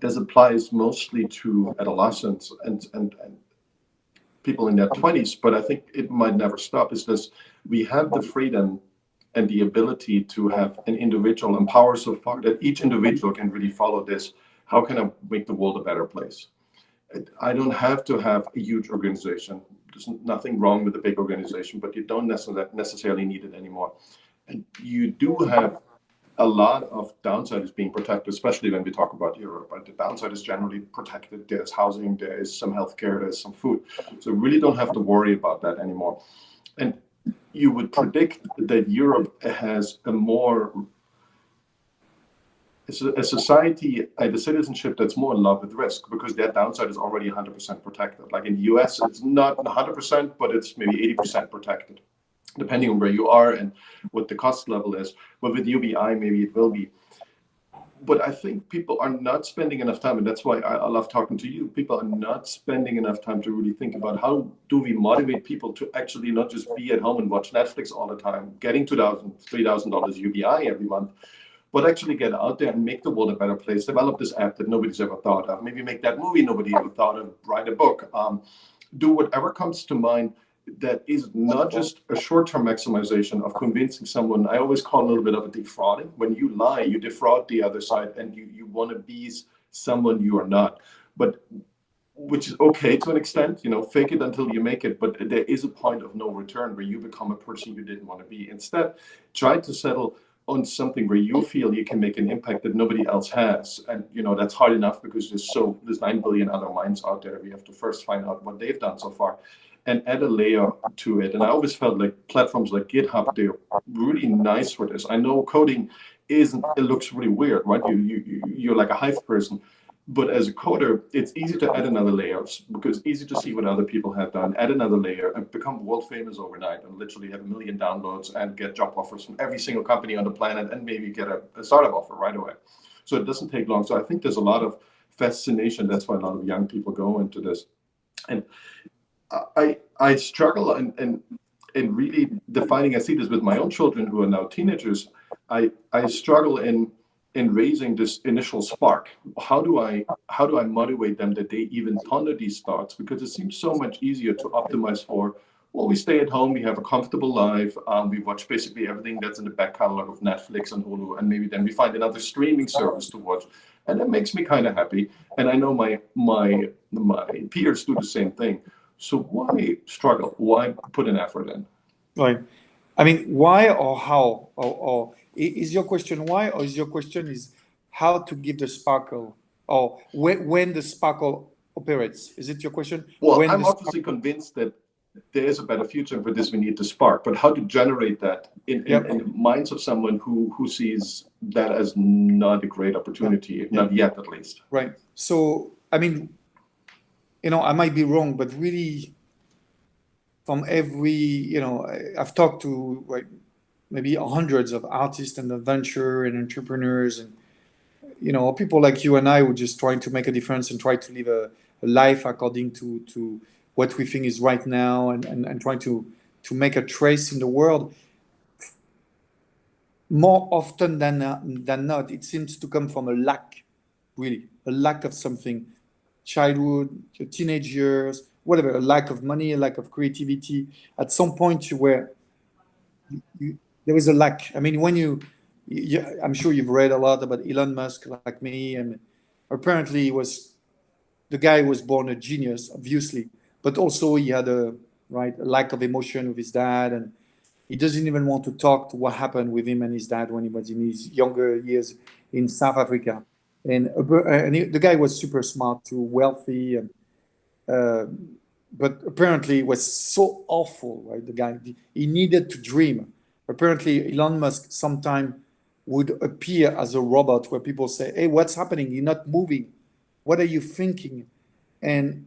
applies mostly to adolescents and people in their 20s, but I think it might never stop. Is this: we have the freedom and the ability to have an individual and power so far that each individual can really follow this. How can I make the world a better place? I don't have to have a huge organization. There's nothing wrong with a big organization, but you don't necessarily need it anymore. And you do have a lot of downside is being protected, especially when we talk about Europe. Right? The downside is generally protected. There's housing, there is some healthcare, there's some food. So really don't have to worry about that anymore. And you would predict that Europe has a society, a citizenship that's more in love with risk because their downside is already 100% protected. Like in the US, it's not 100%, but it's maybe 80% protected, depending on where you are and what the cost level is. But with UBI, maybe it will be. But I think people are not spending enough time, and that's why I love talking to you. People are not spending enough time to really think about how do we motivate people to actually not just be at home and watch Netflix all the time, getting $2,000, $3,000 UBI every month, but actually get out there and make the world a better place. Develop this app that nobody's ever thought of. Maybe make that movie nobody ever thought of. Write a book. Do whatever comes to mind that is not just a short-term maximization of convincing someone. I always call it a little bit of a defrauding. When you lie, you defraud the other side and you want to be someone you are not. But which is okay to an extent, fake it until you make it. But there is a point of no return where you become a person you didn't want to be. Instead, try to settle on something where you feel you can make an impact that nobody else has. And that's hard enough because there's 9 billion other minds out there. We have to first find out what they've done so far and add a layer to it. And I always felt like platforms like GitHub, they're really nice for this. I know coding it looks really weird, right? You're like a Hive person. But as a coder, it's easy to add another layer because it's easy to see what other people have done, add another layer and become world famous overnight and literally have 1 million downloads and get job offers from every single company on the planet and maybe get a startup offer right away. So it doesn't take long. So I think there's a lot of fascination. That's why a lot of young people go into this. And I struggle and really defining, I see this with my own children who are now teenagers. I struggle in raising this initial spark. How do I motivate them that they even ponder these thoughts? Because it seems so much easier to optimize for, well, we stay at home, we have a comfortable life, we watch basically everything that's in the back catalog of Netflix and Hulu, and maybe then we find another streaming service to watch, and that makes me kind of happy. And I know my peers do the same thing. So why struggle? Why put an effort in? Right. I mean, why or how? Or is your question why, or is your question is how to give the sparkle, or when the sparkle operates? Is it your question? Well, When I'm the obviously convinced that there is a better future, and for this we need to spark. But how to generate that in the minds of someone who sees that as not a great opportunity, not yet at least. Right. So, I mean, I might be wrong, but really, from every, I've talked to maybe hundreds of artists and adventure and entrepreneurs and, people like you and I who just trying to make a difference and try to live a life according to what we think is right now and trying to make a trace in the world. More often than not, it seems to come from a lack, really, a lack of something. Childhood, your teenage years, whatever, a lack of money, a lack of creativity. At some point, there is a lack. I mean, I'm sure you've read a lot about Elon Musk, like me, and apparently the guy was born a genius, obviously, but also he had a lack of emotion with his dad, and he doesn't even want to talk to what happened with him and his dad when he was in his younger years in South Africa. And the guy was super smart too, wealthy, but apparently it was so awful, right? The guy, he needed to dream. Apparently, Elon Musk sometime would appear as a robot where people say, "Hey, what's happening? You're not moving. What are you thinking?" And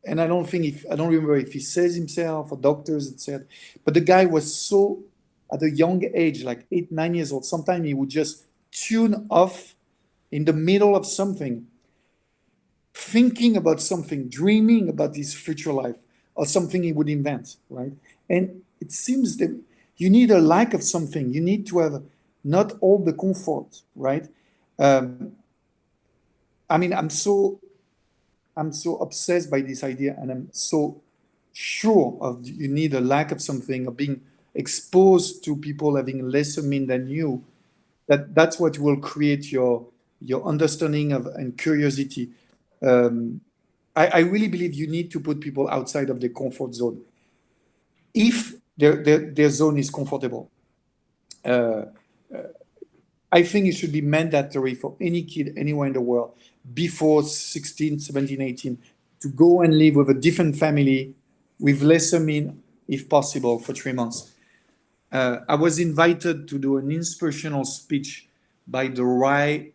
I don't remember if he says himself or doctors had said, but the guy was so at a young age, like 8, 9 years old. Sometimes he would just tune off in the middle of something, thinking about something, dreaming about his future life or something he would invent, right? And it seems that you need a lack of something. You need to have not all the comfort, right? I mean, I'm so obsessed by this idea, and I'm so sure of you need a lack of something, of being exposed to people having lesser mean than you. That's what will create your understanding of and curiosity. I really believe you need to put people outside of their comfort zone if their zone is comfortable. I think it should be mandatory for any kid anywhere in the world before 16, 17, 18 to go and live with a different family with lesser mean, if possible, for 3 months. I was invited to do an inspirational speech by the Rye,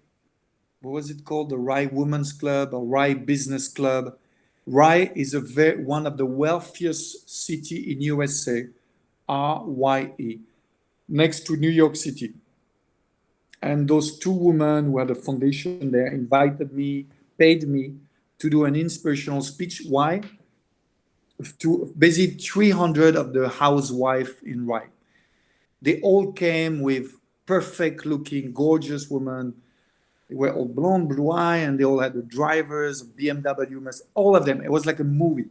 what was it called? The Rye Women's Club or Rye Business Club. Rye is one of the wealthiest city in USA, RYE, next to New York City. And those two women who had a foundation there invited me, paid me to do an inspirational speech. Why? To basically 300 of the housewives in Rye. They all came with perfect looking, gorgeous women. They were all blonde, blue eye, and they all had the drivers, BMW, all of them. It was like a movie.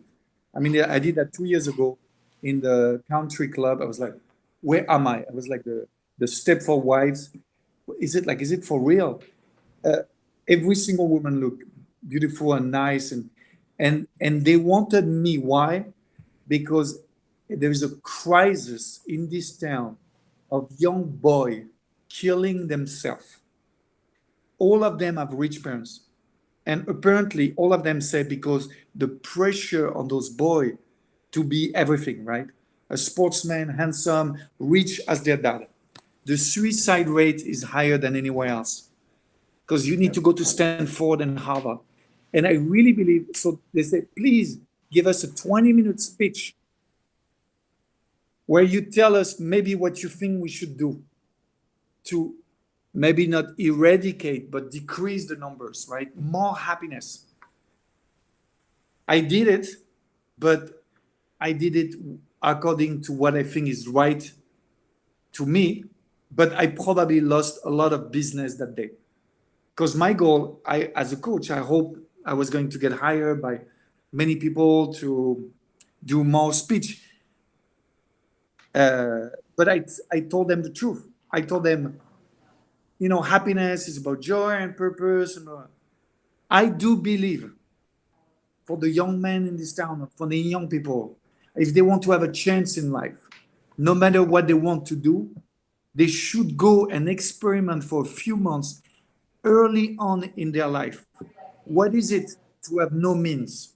I mean, I did that 2 years ago in the country club. I was like, where am I? I was like the Stepford Wives. Is it for real? Every single woman looked beautiful and nice, and they wanted me. Why? Because there is a crisis in this town of young boy killing themselves. All of them have rich parents, and apparently all of them say because the pressure on those boys to be everything, right? A sportsman, handsome, rich as their dad. The suicide rate is higher than anywhere else. because you need to go to Stanford and Harvard. And I really believe, so they said, please give us a 20-minute speech where you tell us maybe what you think we should do to maybe not eradicate, but decrease the numbers, right? More happiness. I did it, but I did it according to what I think is right to me, but I probably lost a lot of business that day. Because my goal, as a coach, I hope I was going to get hired by many people to do more speech. But I told them the truth. I told them, happiness is about joy and purpose. And I do believe for the young men in this town, for the young people, if they want to have a chance in life, no matter what they want to do, they should go and experiment for a few months early on in their life. What is it to have no means?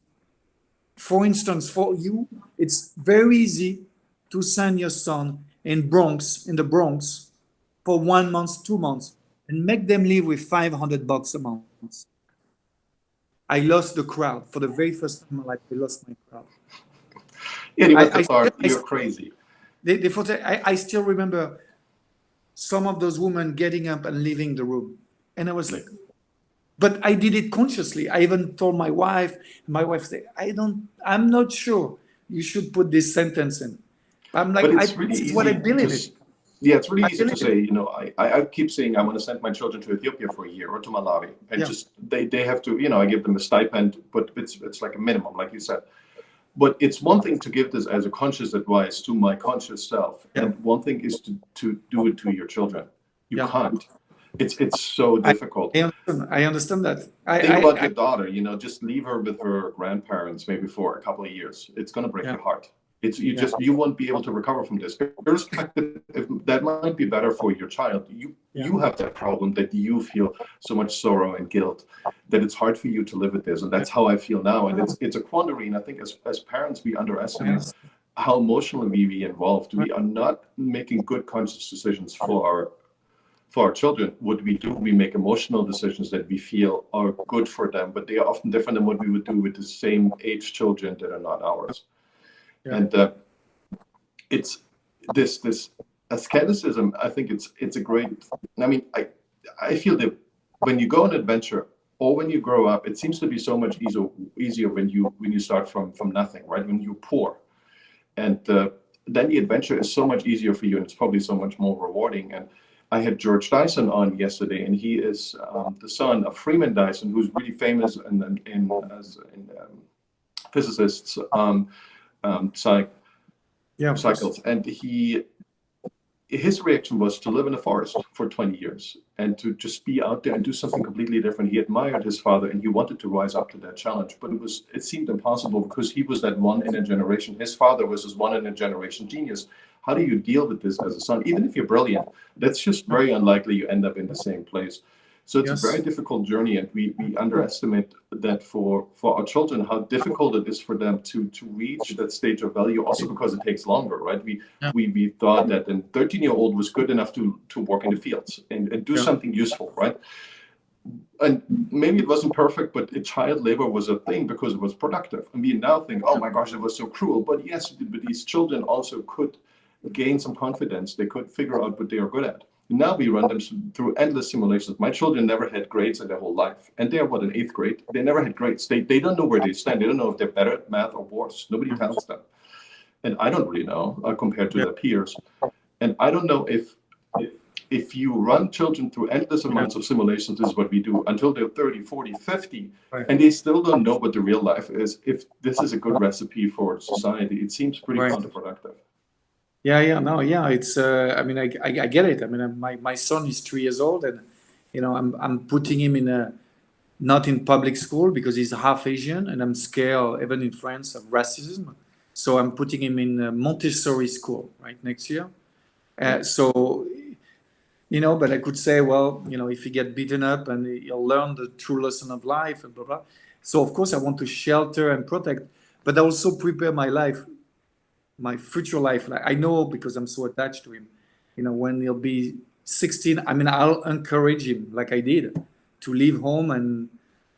For instance, for you, it's very easy to send your son in the Bronx, for 1 month, 2 months, and make them live with $500 a month. I lost the crowd for the very first time in my life. I lost my crowd. Yeah, they must have thought you're crazy. They thought I still remember some of those women getting up and leaving the room, and I was like, but I did it consciously. I even told my wife. My wife said, I'm not sure you should put this sentence in. I'm like, but it's really this is easy what I believe in. Yeah, it's really easy to say, I keep saying I want to send my children to Ethiopia for a year or to Malawi, and just they have to, I give them a stipend, but it's like a minimum, like you said. But it's one thing to give this as a conscious advice to my conscious self, and one thing is to do it to your children. You can't. It's so difficult. I understand that. Think about your daughter. Just leave her with her grandparents maybe for a couple of years. It's going to break your heart. You won't be able to recover from this. Irrespective if that might be better for your child. You have that problem that you feel so much sorrow and guilt that it's hard for you to live with this, and that's how I feel now. And it's a quandary. And I think as parents we underestimate how emotionally we involved. We are not making good conscious decisions for our children. What we do, we make emotional decisions that we feel are good for them, but they are often different than what we would do with the same age children that are not ours. And it's this asceticism. I think it's a great. I feel that when you go on an adventure or when you grow up, it seems to be so much easier when you start from nothing, right? When you're poor, and then the adventure is so much easier for you, and it's probably so much more rewarding. And I had George Dyson on yesterday, and he is the son of Freeman Dyson, who's really famous in physicists. Cycles, and his reaction was to live in a forest for 20 years and to just be out there and do something completely different. He admired his father and he wanted to rise up to that challenge, but it seemed impossible because he was that one in a generation. His father was this one in a generation genius. How do you deal with this as a son? Even if you're brilliant, that's just very unlikely you end up in the same place. So it's a very difficult journey, and we underestimate that for our children, how difficult it is for them to reach that stage of value, also because it takes longer, right? We thought that a 13-year-old was good enough to work in the fields and do something useful, right? And maybe it wasn't perfect, but child labor was a thing because it was productive. And we now think, oh my gosh, it was so cruel. But yes, but these children also could gain some confidence. They could figure out what they are good at. Now we run them through endless simulations. My children never had grades in their whole life. And they are, in 8th grade? They never had grades. They don't know where they stand. They don't know if they're better at math or worse. Nobody tells them. And I don't really know compared to their peers. And I don't know if you run children through endless amounts of simulations, this is what we do, until they're 30, 40, 50, and they still don't know what the real life is. If this is a good recipe for society, it seems pretty counterproductive. It's I get it. I mean, my son is 3 years old, and I'm putting him not in public school because he's half Asian, and I'm scared even in France of racism. So I'm putting him in a Montessori school next year. But I could say, well, if he get beaten up, and he'll learn the true lesson of life, and blah blah. So of course I want to shelter and protect, but I also prepare my life. My future life, I know because I'm so attached to him. When he'll be 16, I'll encourage him like I did. to leave home and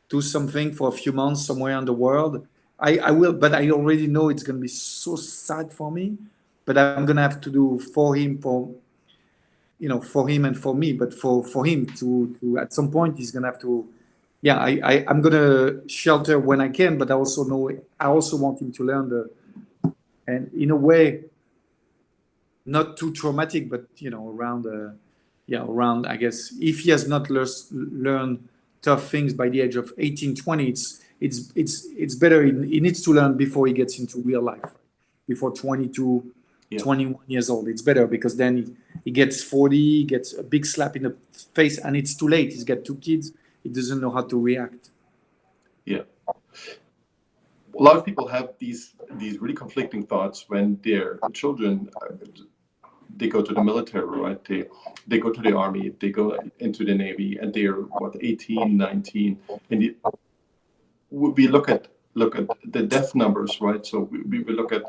do something for a few months somewhere in the world, I will, but I already know it's going to be so sad for me, but I'm going to have to do for him, for him and for me, but for him to at some point he's going to have to, yeah, I'm going to shelter when I can, but I also know, I also want him to learn and in a way, not too traumatic, but around, I guess, if he has not learned tough things by the age of 18, 20, it's better. He needs to learn before he gets into real life, right? Before 22, 21 years old. It's better because then he gets 40, he gets a big slap in the face, and it's too late. He's got 2 kids. He doesn't know how to react. Yeah. A lot of people have these really conflicting thoughts when their children they go to the military, right? They go to the army, they go into the navy, and they're 18, 19, and we look at the death numbers, right? So we look at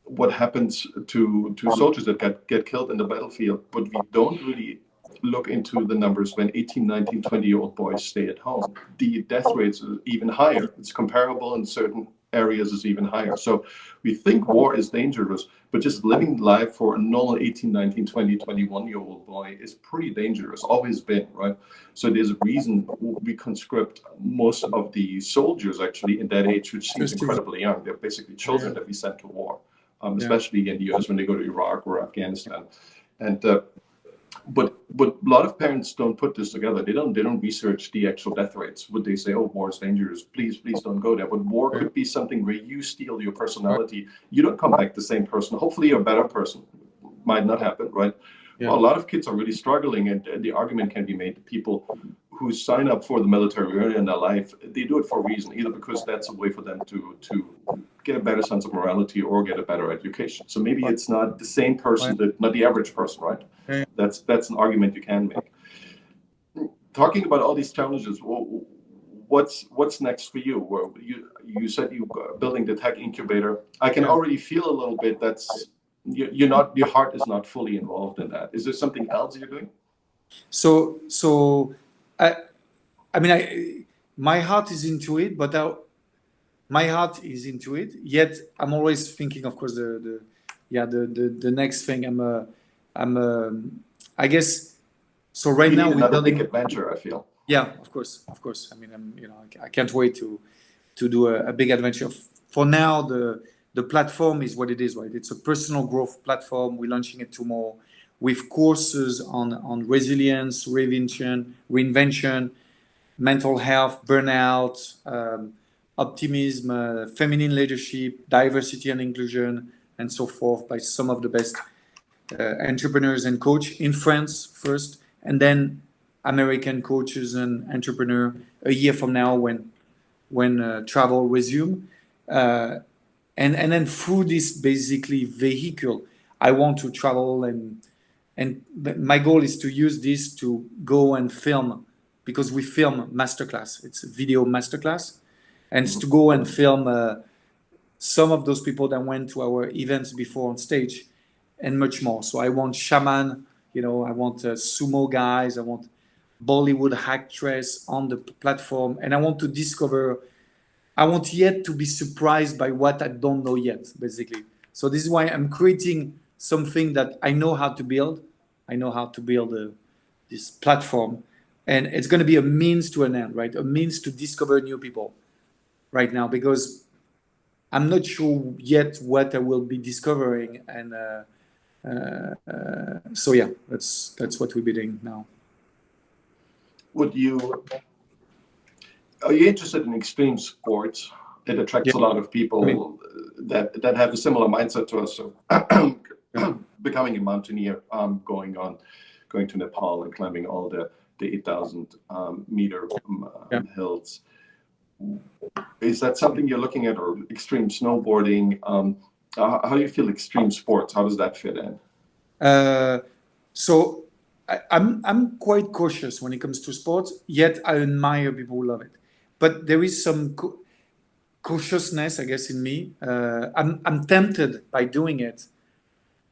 what happens to soldiers that get killed in the battlefield, but we don't really look into the numbers when 18, 19, 20-year-old boys stay at home. The death rates are even higher. It's comparable in certain areas is even higher. So we think war is dangerous, but just living life for a normal 18, 19, 20, 21-year-old boy is pretty dangerous, always been, right? So there's a reason we conscript most of the soldiers actually in that age, which seems incredibly young. They're basically children that we send to war, especially in the US when they go to Iraq or Afghanistan. And but a lot of parents don't put this together. They don't research the actual death rates. Would they say, "Oh, war is dangerous. Please don't go there." But war could be something where you steal your personality. You don't come back the same person. Hopefully, you're a better person. Might not happen, right? Yeah. Well, a lot of kids are really struggling, and the argument can be made that people who sign up for the military early in their life, they do it for a reason, either because that's a way for them to get a better sense of morality or get a better education. So maybe it's not the same person, not the average person, right? That's an argument you can make. Talking about all these challenges, what's next for you? Well, you said you are building the tech incubator. I can already feel a little bit that's you're not, your heart is not fully involved in that. Is there something else you're doing? So I mean, my heart is into it, but my heart is into it. Yet I'm always thinking, of course, the next thing. I guess. So right now we're another building big adventure. I feel. Yeah, of course. I mean, I can't wait to do a big adventure. For now, the platform is what it is, right? It's a personal growth platform. We're launching it tomorrow with courses on resilience, reinvention, mental health, burnout, optimism, feminine leadership, diversity and inclusion, and so forth by some of the best entrepreneurs and coach in France first, and then American coaches and entrepreneur a year from now when travel resume. And then through this basically vehicle, I want to travel and my goal is to use this to go and film, because we film masterclass. It's a video masterclass, and it's to go and film some of those people that went to our events before on stage, and much more. So I want shaman, I want sumo guys, I want Bollywood actress on the platform, and I want to discover. I want yet to be surprised by what I don't know yet, basically. So this is why I'm creating something that I know how to build. I know how to build this platform, and it's going to be a means to an end, right? A means to discover new people right now, because I'm not sure yet what I will be discovering. And so yeah, that's what we're doing now. Are you interested in extreme sports? It attracts a lot of people that have a similar mindset to us. So becoming a mountaineer, going to Nepal and climbing all the 8,000 meter hills. Is that something you're looking at, or extreme snowboarding? How do you feel extreme sports? How does that fit in? So I'm quite cautious when it comes to sports, yet I admire people who love it. But there is some cautiousness, I guess, in me. I'm tempted by doing it,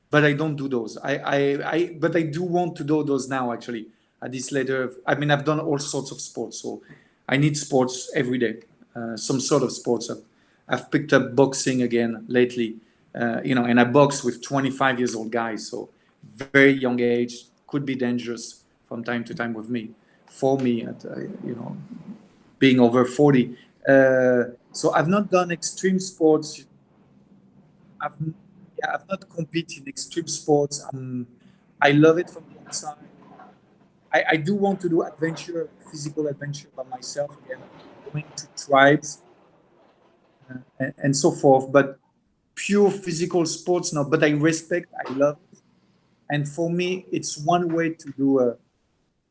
but I don't do those. But I do want to do those now, actually. at this later. I mean, I've done all sorts of sports, so I need sports every day. Some sort of sports. I've picked up boxing again lately, and I box with 25 years old guys, so very young age, could be dangerous from time to time with me, for me at being over 40. So I've not done extreme sports. I've not competed in extreme sports. I love it from the outside. I do want to do adventure, physical adventure by myself again, going to tribes and so forth. But pure physical sports, no. But I respect, I love it. And for me, it's one way to do a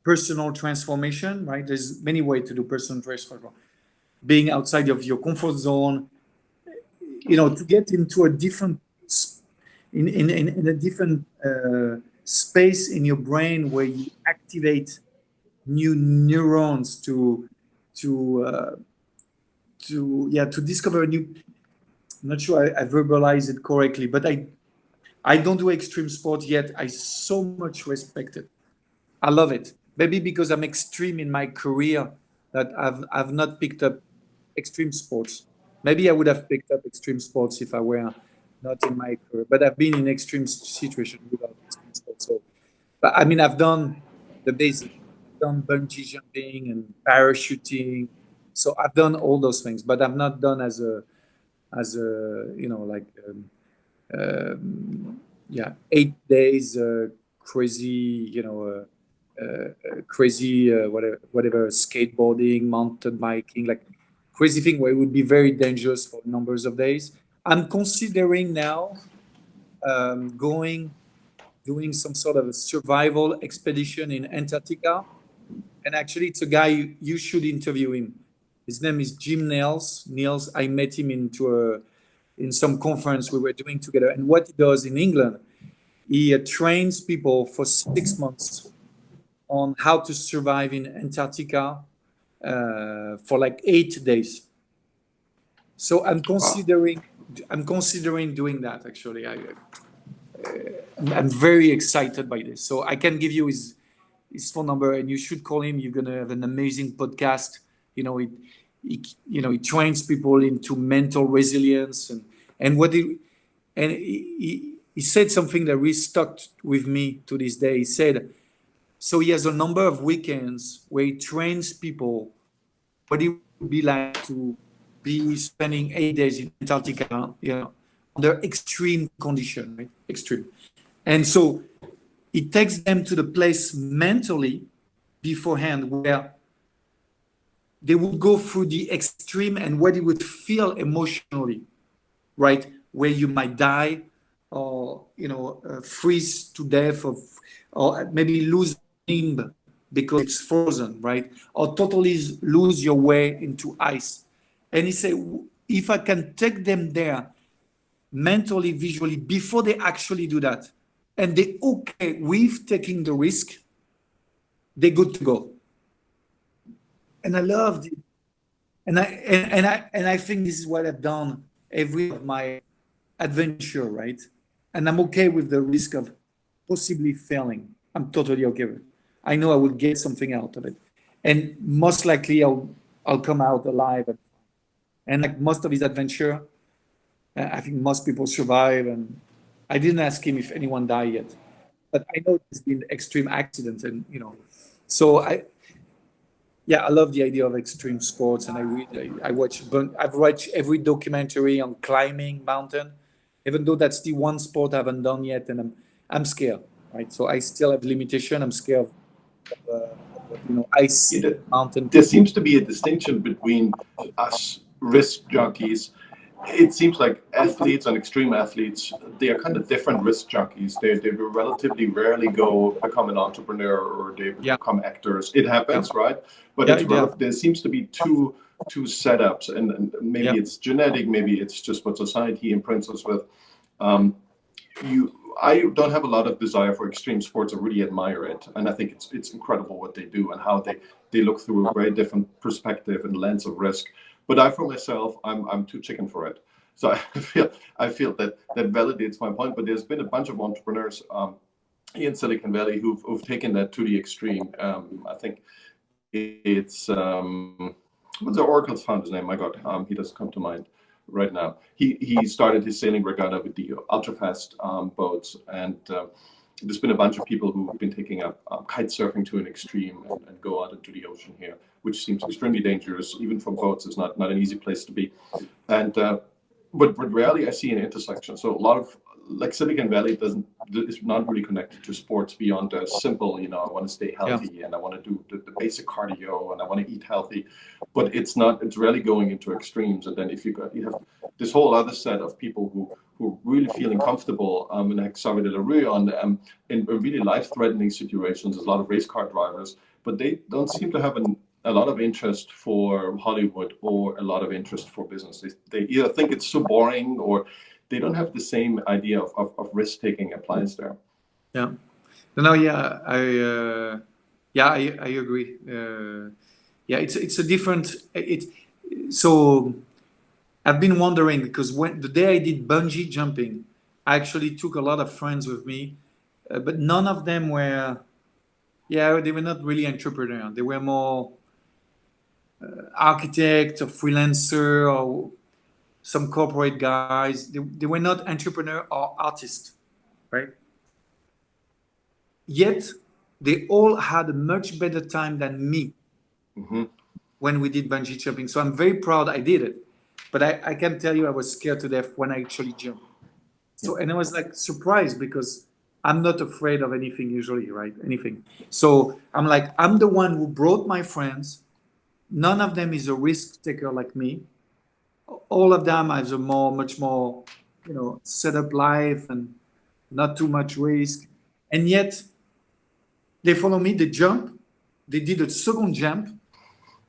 personal transformation, right? There's many ways to do personal transformation. Being outside of your comfort zone, to get into a different in a different space in your brain where you activate new neurons to discover a new. I'm not sure I verbalize it correctly, but I don't do extreme sport yet. I so much respect it. I love it. Maybe because I'm extreme in my career that I've not picked up extreme sports. Maybe I would have picked up extreme sports if I were not in my career. But I've been in extreme situations without extreme sports. So, but I mean, I've done the basic. I've done bungee jumping and parachuting. So I've done all those things, but I've not done as a 8 days crazy, whatever, skateboarding, mountain biking, like crazy thing where it would be very dangerous for numbers of days. I'm considering now doing some sort of a survival expedition in Antarctica. And actually, it's a guy you should interview him. His name is Jim Niels. I met him in some conference we were doing together. And what he does in England, he trains people for 6 months on how to survive in Antarctica for like 8 days. So I'm considering doing that. Actually, I'm very excited by this. So I can give you his phone number, and you should call him. You're gonna have an amazing podcast. He trains people into mental resilience, and he said something that really stuck with me to this day. He said, so he has a number of weekends where he trains people what it would be like to be spending 8 days in Antarctica, under extreme condition, right? Extreme. And so it takes them to the place mentally beforehand where they would go through the extreme and what it would feel emotionally, right? Where you might die or, freeze to death or maybe lose limb because it's frozen, right? Or totally lose your way into ice. And he said, if I can take them there mentally, visually, before they actually do that, and they're okay with taking the risk, they're good to go. And I loved it. And I think this is what I've done every of my adventure, right? And I'm okay with the risk of possibly failing. I'm totally okay with it. I know I will get something out of it, and most likely I'll come out alive. And like most of his adventure, I think most people survive. And I didn't ask him if anyone died yet, but I know there's been extreme accidents, and so I love the idea of extreme sports, and I've watched every documentary on climbing mountain, even though that's the one sport I haven't done yet, and I'm scared, right? So I still have limitation. I'm scared of ice mountain. There seems to be a distinction between us risk junkies. It seems like athletes and extreme athletes, they are kind of different risk junkies. They relatively rarely become an entrepreneur, or they become actors. It happens, right? But there seems to be two setups, and maybe it's genetic, maybe it's just what society imprints us with. I don't have a lot of desire for extreme sports. I really admire it, and I think it's incredible what they do and how they look through a very different perspective and lens of risk. But for myself, I'm too chicken for it. So I feel that validates my point. But there's been a bunch of entrepreneurs in Silicon Valley who've taken that to the extreme. I think it's what's the Oracle's founder's name? My God, he doesn't come to mind right now. He started his sailing regatta with the ultra fast boats, and there's been a bunch of people who've been taking up kite surfing to an extreme and go out into the ocean here, which seems extremely dangerous, even from boats. It's not an easy place to be, and but rarely I see an intersection. So a lot of like Silicon Valley is not really connected to sports beyond a simple, I want to stay healthy and I want to do the basic cardio and I want to eat healthy, but it's rarely going into extremes. And then if you have this whole other set of people who are really feeling comfortable, and like Xavier de la Rue in really life-threatening situations. There's a lot of race car drivers, but they don't seem to have a lot of interest for Hollywood or a lot of interest for business. They either think it's so boring or they don't have the same idea of risk taking applies there. Yeah. No, yeah, I agree. Yeah, it's a different. So I've been wondering because when the day I did bungee jumping, I actually took a lot of friends with me, but none of them were. Yeah, they were not really entrepreneur. They were more architect or freelancer or some corporate guys. They were not entrepreneur or artist, right? Yet they all had a much better time than me when we did bungee jumping. So I'm very proud I did it. But I can tell you I was scared to death when I actually jumped. So, and I was like surprised because I'm not afraid of anything usually, right? Anything. So I'm like, I'm the one who brought my friends. None of them is a risk taker like me. All of them have a much more, set up life and not too much risk. And yet they follow me, they jump, they did a second jump.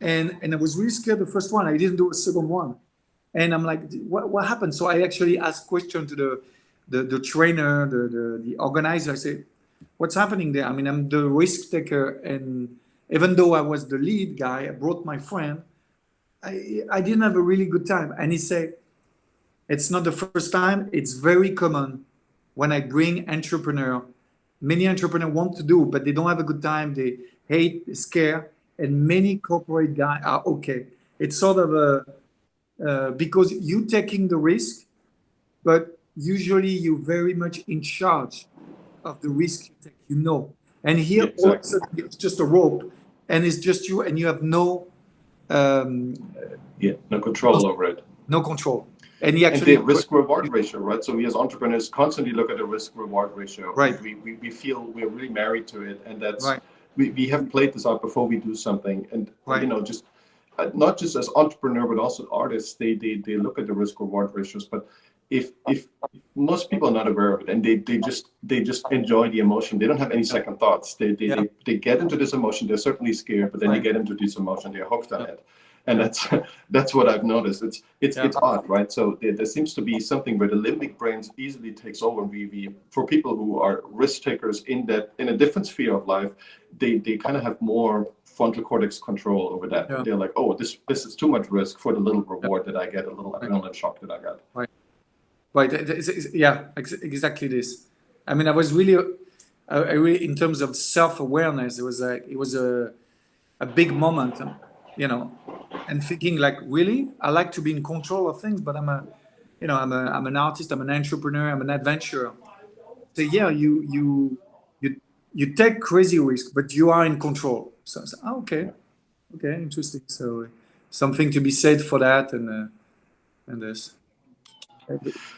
And I was really scared the first one. I didn't do a second one. And I'm like, what happened? So I actually asked question to the trainer, the organizer. I said, what's happening there? I mean, I'm the risk taker. And even though I was the lead guy, I brought my friend. I didn't have a really good time. And he said, it's not the first time. It's very common when I bring entrepreneur. Many entrepreneurs want to do, but they don't have a good time. They hate, they're scared. And many corporate guys are okay. It's sort of because you're taking the risk, but usually you're very much in charge of the risk you take, And here, all of a sudden, it's just a rope, and it's just you, and you have no control over it. No control. And the risk-reward ratio, right? So we as entrepreneurs constantly look at the risk-reward ratio. Right. We feel we're really married to it, and that's right. We have played this out before we do something, and just not just as entrepreneur but also artists, they look at the risk-reward ratios. But if most people are not aware of it, and they just enjoy the emotion, they don't have any second thoughts. They get into this emotion. They're certainly scared, but then they get into this emotion. They're hooked on it. And that's what I've noticed. It's odd, right? So there seems to be something where the limbic brain easily takes over. We for people who are risk takers in a different sphere of life, they kind of have more frontal cortex control over that. Yeah. They're like, oh, this is too much risk for the little reward that I get, a little adrenaline shock that I got. Right. Yeah, exactly this. I mean, I was really, in terms of self-awareness, it was a big moment. And thinking like, really, I like to be in control of things, but I'm an artist, I'm an entrepreneur, I'm an adventurer. So yeah, you take crazy risks, but you are in control. So I said, okay, interesting. So something to be said for that, and this.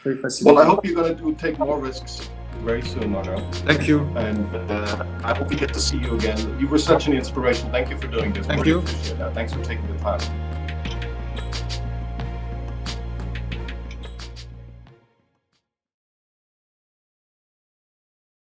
Very fascinating. Well, I hope you're going to take more risks very soon, Arnaud. Thank you. And I hope we get to see you again. You were such an inspiration. Thank you for doing this. Thank you. Appreciate that. Thanks for taking the time.